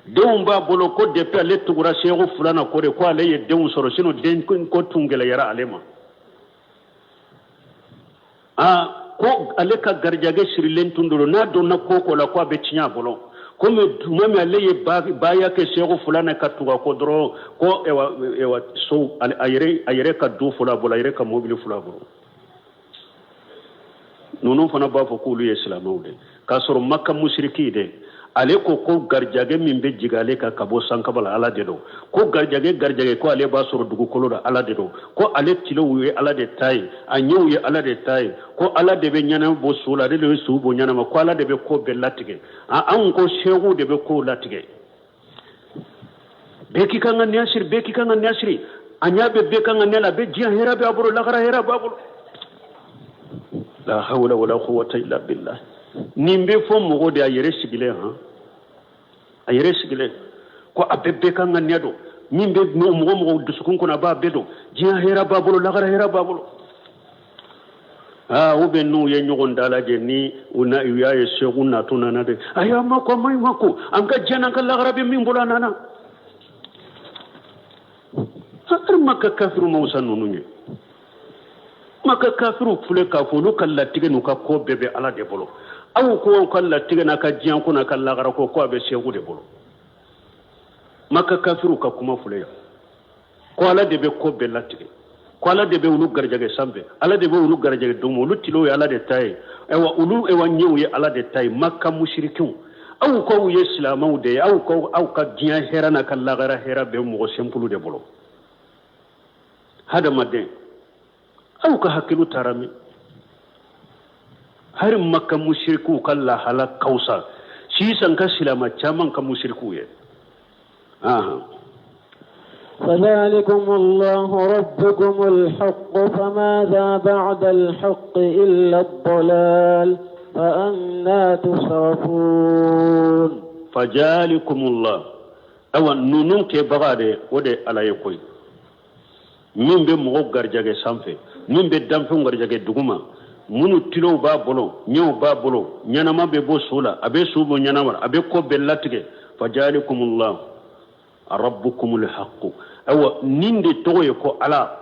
Speaker 1: denw b'a bolo ko depuis ale tugura sheikhu fulana ko de ko ale ye denw soro sino den ko tungela yara ale ma ko ale ka garjage sirilen tundoro na donna ko la ko be tinya bolo comme mami ale ye baya ke sheikhu fulana ka tuga ko doro ko ewa so ayere ka du fula bolo ayere ka mobile fula bolo nono fana ba fo ko lu islamaw de ka soro makka mushriki de ale ko garjage min be jigale ka kabo sankabala ala de do ko garjage ko ale ba soro dugu kolo da ala de do ko ale tilo wi ala de tay anyu wi ala de tay ko ala de be nyana bo sula de le su bo nyana ma ko ala de be ko be latige an ko shehu de be ko latige be ki kan nyasir anya be kan nyala be jiya hera be aburo la gara hera babul la hawla wala quwwata illa billah nimbe fo mogo de ayere sigile ko abebe kan nyado nimbe mogo dusukun ko na ba bedo jiya hera babul la gara hera babul ube nu ye nyogon dalaje ni una iyaye shehu na tunana de aya mako mai mako anga jana kan la gara be min bola nana har makka kafiru mausan nunye maka kafiru fule ka fulu kala tige nu ka ko bebe ala de bolo aw ko kala tige na ka jiyan ko na kala gara ko be shehu de bolo maka kafiru ka kuma fule ko ala de be ko be latige ko ala de be ulu garjage sambe ala de be ulu garjage dumo ulu tilo ya ala de tay ewa nyew ya ala de tay makka mushrikun aw ko ye islamaw de aw ka jiyan hera na kala gara hera be mo sempulu de bolo hada madden aw ka hakilu tarami har makka mushriku kalla halak kausa shi san ka silama chaman ka mushriku ye
Speaker 2: فذلكم الله ربكم الحق فماذا بعد الحق إلا الضلال فأنا تصرفون
Speaker 1: فذلكم الله أو نونك بغادي ودي على يكوي min be mogo garjage sanfɛ min be danfɛnw garjage duguma munu tilow b'a bolo ɲɛw b'a bolo ɲanama be bɔ so la a be so bɔ ɲanama a be ko bɛɛ latigɛ fajalikumullah rabbukumul haqqu awa nin de tɔgɔ ye ko ala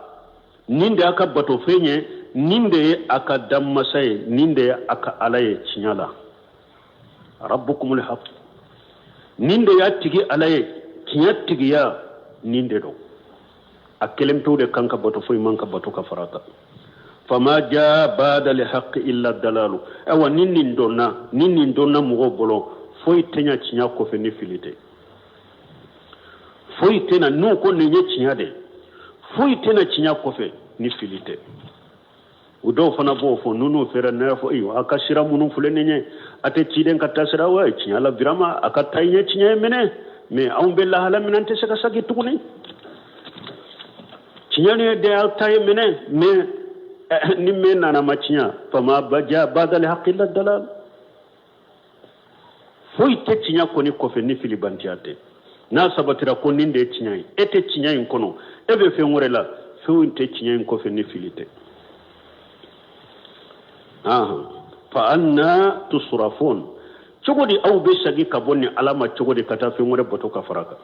Speaker 1: nin de aka bato fɛn ye nin de ye aka danmasa ye nin de ye aka ala ye tiɲɛ la rabbukumul haqqu nin de y'a tigi ala ye tiɲɛ tigiya nin de don a kelem to de kanka bato foy manka bato ka farata fama jaa ba'da li haqqi illa dalalu awa ninnin donna mugo bolo foy tenya cinya ko fe ni filite foy tena no ko ne nye cinya de foy tena cinya ko fe ni filite udo fana bo fo nunu fere na fo iyo akashira munu fule nenye ate ciden ka tasira wa cinya la birama aka taynya cinya mene me aw bella hala minante saka sagi tukuni cinyane de altaye mene me ni me nana macinya fama baja badal haqqil dalal foi te cinya ko ni ko fe ni filibantiate na sabatira ko ni de cinya ete cinya in kono ebe fe ngorela fe te cinya in ko fe ni filite fa anna tusrafun cogodi aw be sagi kabonni alama cogodi kata fe ngore boto ka faraka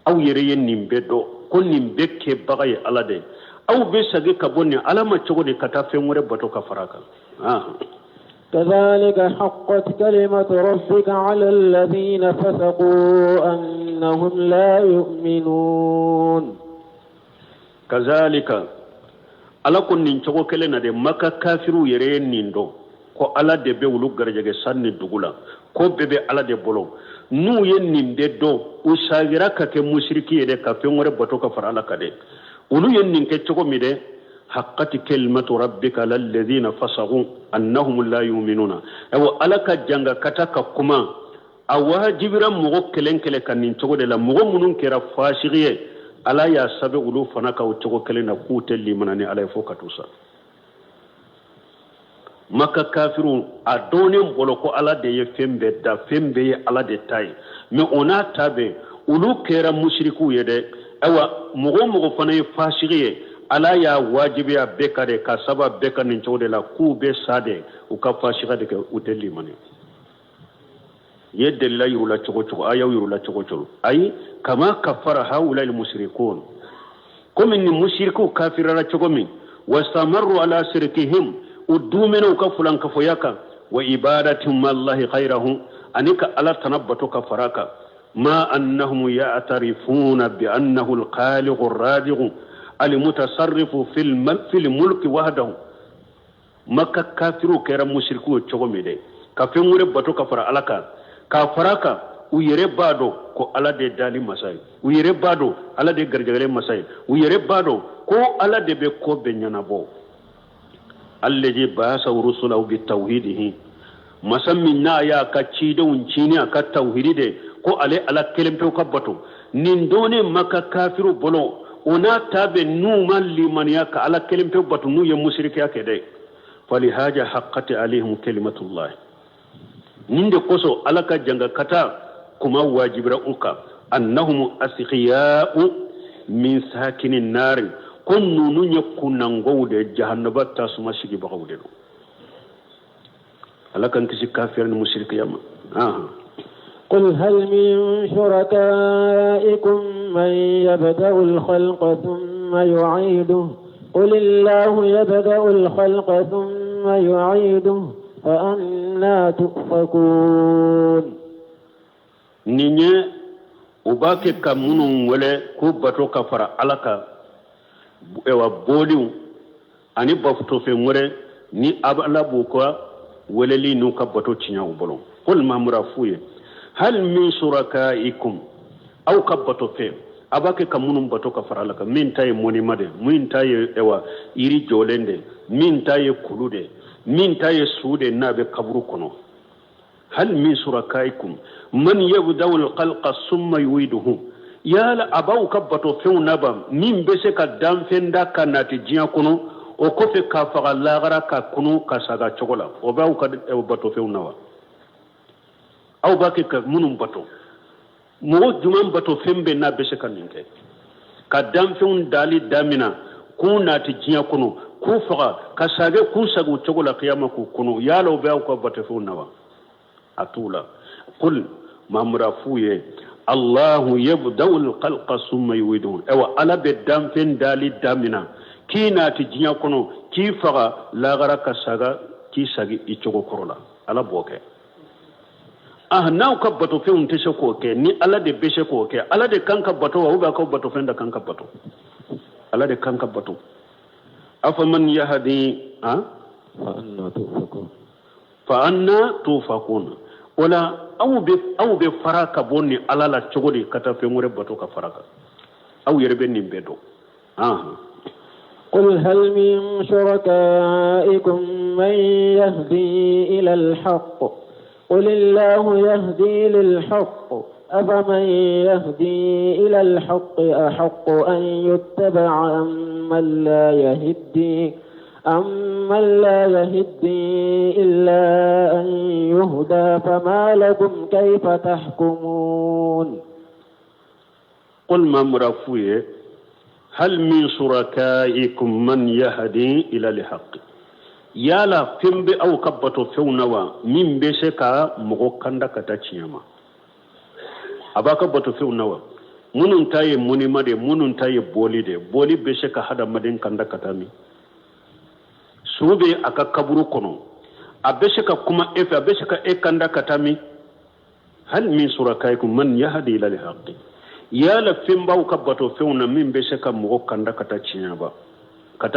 Speaker 1: aw yere yen nimbe do ko nimbe ke bagaye ala de aw be sagi kabonni alama cogodi kata fe ngore boto ka faraka
Speaker 2: كذلك حقت كلمة ربك على الذين فسقوا أنهم لا يؤمنون
Speaker 1: كذلك ala ko nin cogo kelen na de maka kafiru yere nin do ko ala de be wulu garjage sanni dugula ko bebe ala de bolo nu ye nin de do o sagira ka ke mushriki yede ka fe ngore boto ka fara ala ka de ulu ye nin ke cogo mi de haqqati kalimatu rabbika lil ladina fasagu annahum la yu'minuna aw ala ka janga kata ka kuma awajibira mogo kelen kele kan nin cogo de la mogo munun kera fasiqiye ala ya sabe ulu fana ka o cogo kelen na ku te limanani ala fo katusa maka kafiru a donen bolo ko ala de ye fembe da fembe ye ala de tay mais ona tabe ulu kera mushriku ye de awa mogo fana ye fasiqiye ala ya wajibi ya bekade ka saba beka nin cogo de la ku be sade u ka fasiqa de u te limani يد الله يرولا تشوكو أيا يرولا تشوكو أي كما كفر هؤلاء المشركون كم إن المشركون كافر على تشوكومي واستمروا على شركهم ودومنا وكفلان كفياكا وإبادتهم الله خيره أنك ألا تنبتوا كفراك ما أنهم يعترفون بأنه الخالق الرازق المتصرف في الملك وحده ما كافروا كرا مشركون تشوكومي دي كافرون ربطوا كفر علىك kafaraka u yere bado ko ala de dali masai u yere bado ala de garjagale masai u yere bado ko ala de be ko be nyanabo allazi basa rusulahu bi tawhidihi masammin na ya ka ci da uncini aka tauhidi de ko ale ala kelempe ko bato nin done maka kafiru bolo ona tabe nu man liman ya ka ala kelempe bato nu ya mushrike yake de fali haja haqqati alaihim kalimatullah ninde koso alaka janga kata kuma wajibra uka annahum asqiya'u min sakinin nar kunnu nunyakuna ngowde jahannaba tasuma shigi bagawde do alaka nkisi kafir ni mushrik yama
Speaker 2: قل هل من شركائكم من يبدأ الخلق ثم يعيده قل الله يبدأ الخلق ثم يعيده فأنا تؤفكون
Speaker 1: نيني وباكي كمونو ولا كوباتو كفر علىك ايوا بوليو اني بفتو في مره ني ابلا بوكا ولا لي نو كباتو تشياو بولو قل ما مرافوي هل من شركائكم او كباتو في abake kamunum bato ka faralaka min taye moni made min taye ewa iri jolende min taye kulude min taye suude nabe kabru kono hal min surakaikum man yabda'u al-khalqa thumma yu'iduhu yala abaw kabato few naba min bese ka damfenda kanati jiya kono o ko fe ka faga lagara ka kono ka saga chogola o baw ka bato few nawa aw bake ka munum bato mo juman bato fembe na bese kan ninke ka damfew dali damina ko nati jiya kono ku faga ka sage ku sagu chogola qiyama ku kono yalo be ko bato few nawa atula qul mamra fuye allah yabda'u al-khalqa thumma yu'iduhu awa ala be damfen dali damina kina ti jinya kono ki faga lagara ka saga ki sagi i chogo korola ala boke naw ka bato fe unte ko ke ni ala de be ko ke ala de kanka bato wa ba ka bato fenda kanka bato ala de kanka bato afa man yahdi fa anna tufakun wala aw be faraka bonni ala la chogodi kata fe ngore bato ka faraka aw yerbe nimbe do
Speaker 2: قل هل من شركائكم من يهدي إلى الحق قل الله يهدي للحق أفمن يهدي إلى الحق أحق أن يتبع أمن لا يهدي إلا أن يهدى فما لكم كيف تحكمون
Speaker 1: قل ما مرافوية هل من شركائكم من يهدي إلى الحق يالا فيمب أو كبتو فيونوا من بيشكا مغوكاندا كتاچيما أبا كبتو فيونوا منون تاي مني مدي منون تاي بولي بيشكا هذا مدين كاندا كتامي sube aka kaburu kono abeshaka kuma efe abeshaka ekanda katami hal min surakaikum man yahdi ila al-haqq ya la fimba ukabato feuna min beshaka mugo kanda kata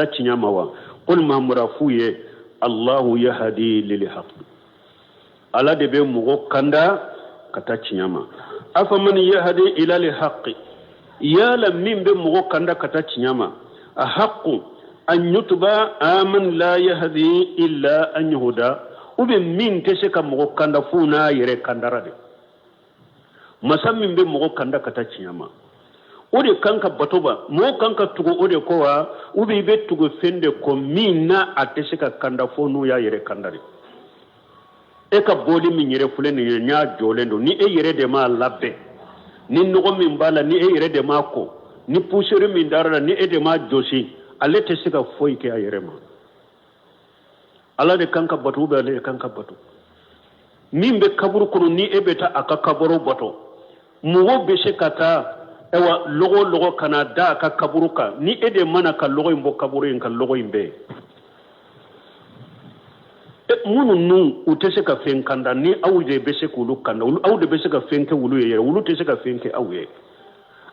Speaker 1: chinyama wa qul ma murafuye allah yahdi lil haqq ala de be mugo kanda kata chinyama afa man yahdi ila al-haqq ya la min be mugo kanda kata chinyama a haqqu an yutuba aman la yahdi illa an yuhda ube min tese ka mugo kanda funa yere kandarade masam min be mo kanda kata ciyama o de kanka batoba mo kanka tugo o de ko wa ubi be tugo fende ko minna atesika kanda fo nu ya yere kandari e ka boli min yere fule ni nya jolendo ni e yere de ma labbe ni nogo min bala ni e yere de ma ko ni pusere min darala ni e de ma josi ale tesika foyi ke a yere ma ala de kanka batu be ale kanka batu min be kaburu kono ni e beta aka kaburu bato mugo be se kata ewa logo kana da aka kaburu ka ni e de mana ka logo imbo kaburu en ka logo imbe munu nu utese ka fen kanda ni awuje be se kulu kanda awde be se ka fen ke wulu ye wulu tese ka fen ke awye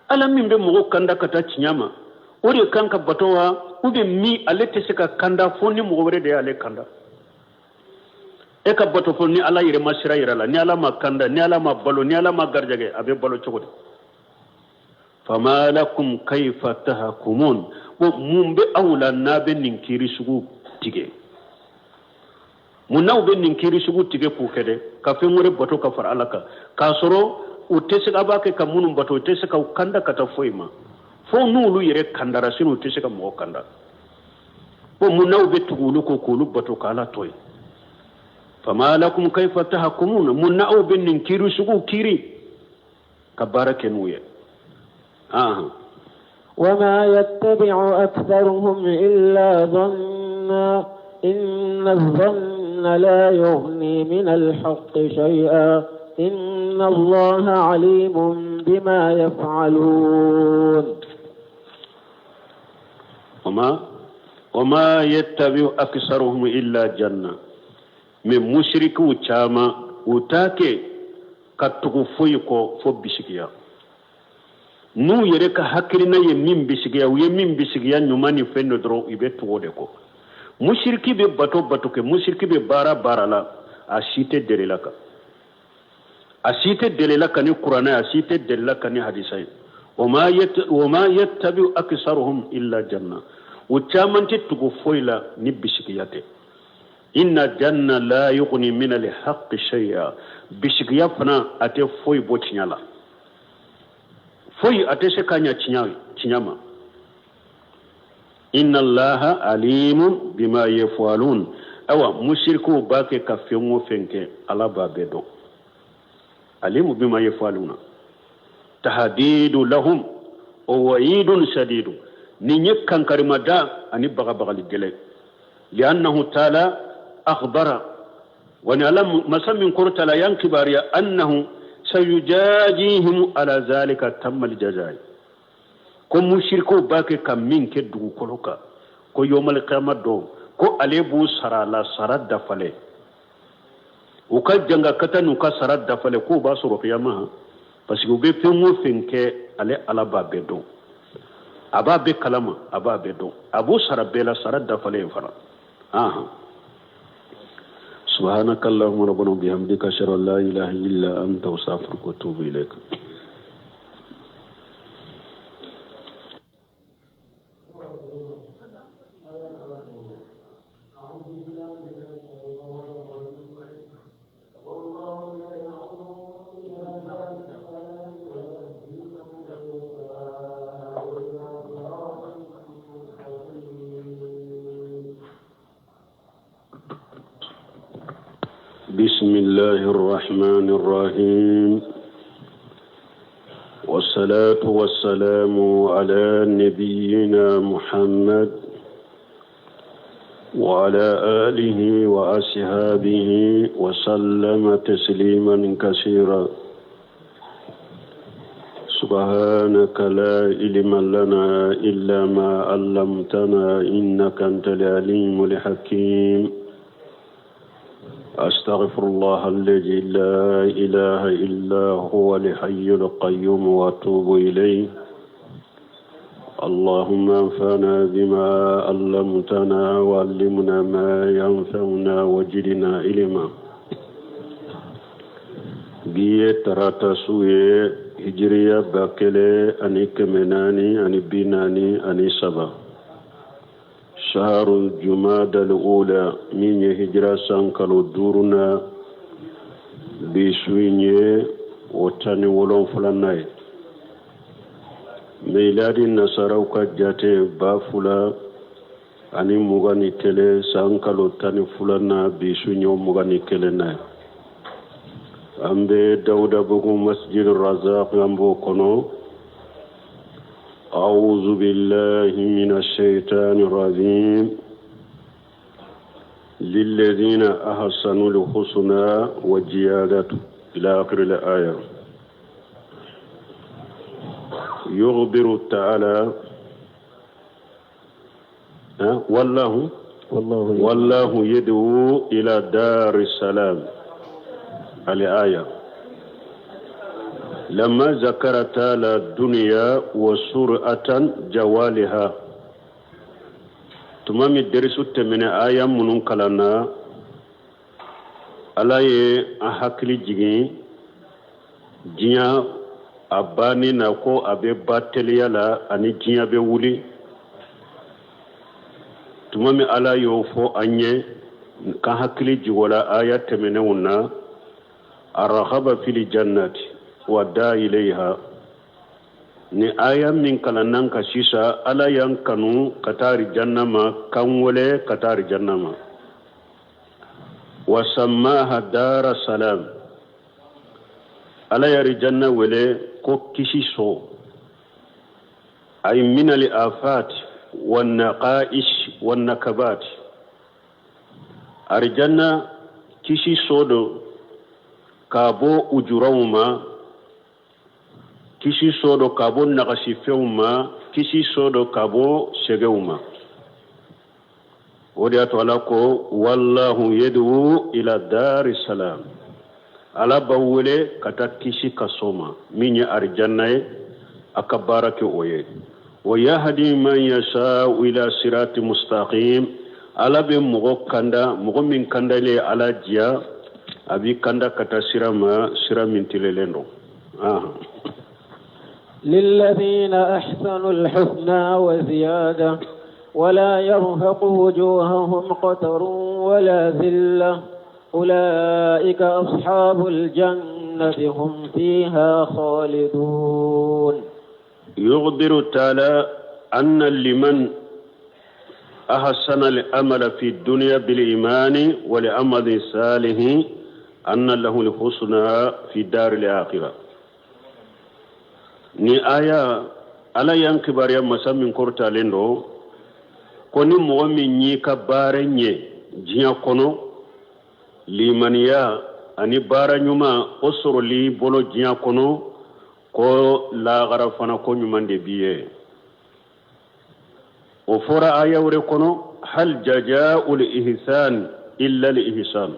Speaker 1: ala min be mugo kanda kata cinyama ori kanka batowa ube mi ale tese ka kanda foni mugo were de ale kanda e ka bato fo ni ala yire masira yira la ni ala ma kanda ni ala ma balo ni ala ma garjage abe balo chogode fama lakum kayfa tahkumun wo mumbe awla nabe ninkiri sugu tige munaw be ninkiri sugu tige pukede ka femore bato ka far alaka ka soro o tese ka bake ka munum bato tese ka kanda kata foima fo nulu yire kandara sinu tese ka mo kanda wo munaw be tugulu ko kulu bato kala toy fama lakum kayfa tahkumun munaw be ninkiri sugu kiri ka barake nuye
Speaker 2: وما يتبع أكثرهم إلا ظنا إن الظن لا يغني من الحق شيئا إن الله عليم بما يفعلون
Speaker 1: وما يتبع أكثرهم إلا جنة من مشرك وشاما وتاكي كتغفويكو فبشكيا nu yere ka hakirina ye min bisigiya ye min bisigiya nyumani fenno dro ibe tuwode ko mushriki be bato ke mushriki be bara la a shite delela ka ni qur'ana a shite delela ka ni hadisai wama yattabi aktharuhum illa janna uchamanti tugo foila ni bisigiyate inna janna la yughni min al-haqqi shay'a bisigiya fana ate foy bo chinyala foyi atese kanya chinyama inna allaha alimun bima yafalun awa mushriku bake ka fengo fenke ala babedo alimu bima yafaluna tahdidu lahum wa wa'idun shadidu ni nyekkan karimada ani baga ligele li'annahu ta'ala akhbara wa alam masamin qurtala yankibariya annahu sayujajihim ala zalika tammal jazai ko mushriko bake kam min ke dugu koloka ko yomal qiyamah do ko alebu sarala sarada fale o ka janga katanu ka sarada fale ko ba soro qiyamah parce que be fengo fenke ale ala ba bedo aba be kalama aba bedo abu sarabela sarada fale fara سبحانك اللهم ربنا وبحمدك اشهد ان لا اله الا انت استغفرك واتوب اليك بسم الله الرحمن الرحيم والصلاة والسلام على نبينا محمد وعلى آله وأصحابه وسلم تسليما كثيرا سبحانك لا علم لنا إلا ما علمتنا إنك أنت العليم الحكيم أستغفر الله الذي لا إله إلا هو الحي القيوم وأتوب إليه اللهم انفعنا بما علمتنا وعلمنا ما ينفعنا وزدنا علما بيه تراتا سوية هجرية باكلة أني كمناني أني بيناني أني سبا شهر الجمادى الأولى من هجرة سانكالو دورنا بسويني وت tani wolon fulannaye miladi nasaraw ka jate ba fula ani mugani kele sankalo tani fulanna bisu nyo mugani kele na ambe Dawuda bugu Masjid Razaq ambo kono أعوذ بالله من الشيطان الرجيم للذين أحسنوا الحسنى والزيادة إلى آخر الآية يخبر تعالى والله يدعو إلى دار السلام الآية لما ذكر تعالى الدنيا وسرعة جوالها تمام الدرس من آية من كلنا على أحكي جين جيا أباني نكو أبي باتليا لا أني جيا بولي تمام على يوفو أني كحكي جولا آية تمنونا الرغبة في الجنة wadda ilaiha ni ayan min kalanan ka sisa ala yan kanu katari jannama kan wale katari jannama wa sammaha dara salam ala yari janna wale ko kisi so ay min al afat wan naqaish wan nakabat arjanna kisi sodo kabo ujurawma kisi sodo kabo nakasi fewma kisi sodo kabo segewma wodi ato ala ko wallahu yad'u ila daris salam ala bawule kata kisi kasoma minya arjanna akabarake oye wa yahdi man yasha ila sirati mustaqim ala be mogo kanda mogo min kanda le ala jiya abi kanda kata siramin tilelendo
Speaker 2: للذين أحسنوا الحسنى وزيادة ولا يرهق وجوههم قتر ولا ذلة أولئك أصحاب الجنة هم فيها خالدون
Speaker 1: يخبر تعالى أن لمن أحسن الأمل في الدنيا بالإيمان ولأمل صالح أن له الحسنى في دار الآخرة ni aya ala yan kibariya masamin korta lendo koni mo min yi ka barenye jiya kono limaniya ani baranyuma osoro li bolo jiya kono ko la garafana ko nyumande biye o fora aya wore kono hal jazaa'ul ihsan illa al ihsan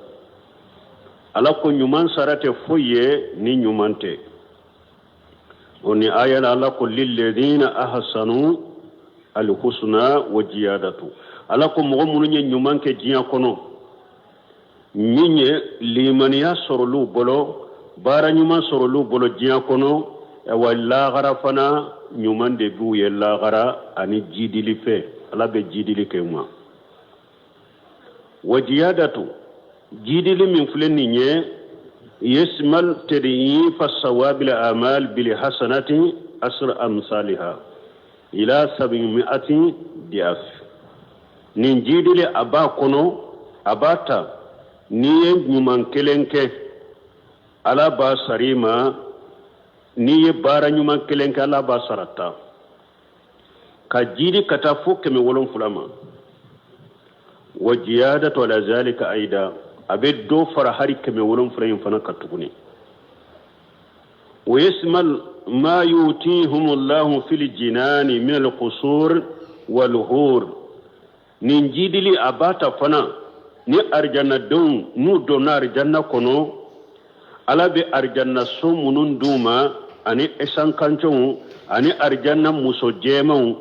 Speaker 1: ala ko nyuman sarate foye ni nyumante oni aya la ko lilladheena ahsanu alhusna wa ziyadatu ala ko mo mun nyuman ke jiya kono minye limaniya sorolu bolo bara nyuma sorolu bolo jiya kono e walla garafana nyuman de buye la gara ani jidili fe ala be jidili ke ma wa ziyadatu jidili min fuleni nye يشمل تضعيف الثواب الأعمال بالحسنات أسر أمثالها إلى 700 ضعف نجد لأبا كونو أباتا نيه نيمان كلنكه على با سريما نيه بارا نيمان كلنكه على با سرطا كجيدي كتافو كمي ولون فلما وجيادة على ذلك أيضا abe do fara hari keme wolon frayin fana katuguni wa yasmal ma yutihum Allah fil jinan min al qusur wal hur nin jidili abata fana ni arjanna don nu donar janna kono ala be arjanna so munun duma ani esan kancho ani arjanna muso jemaw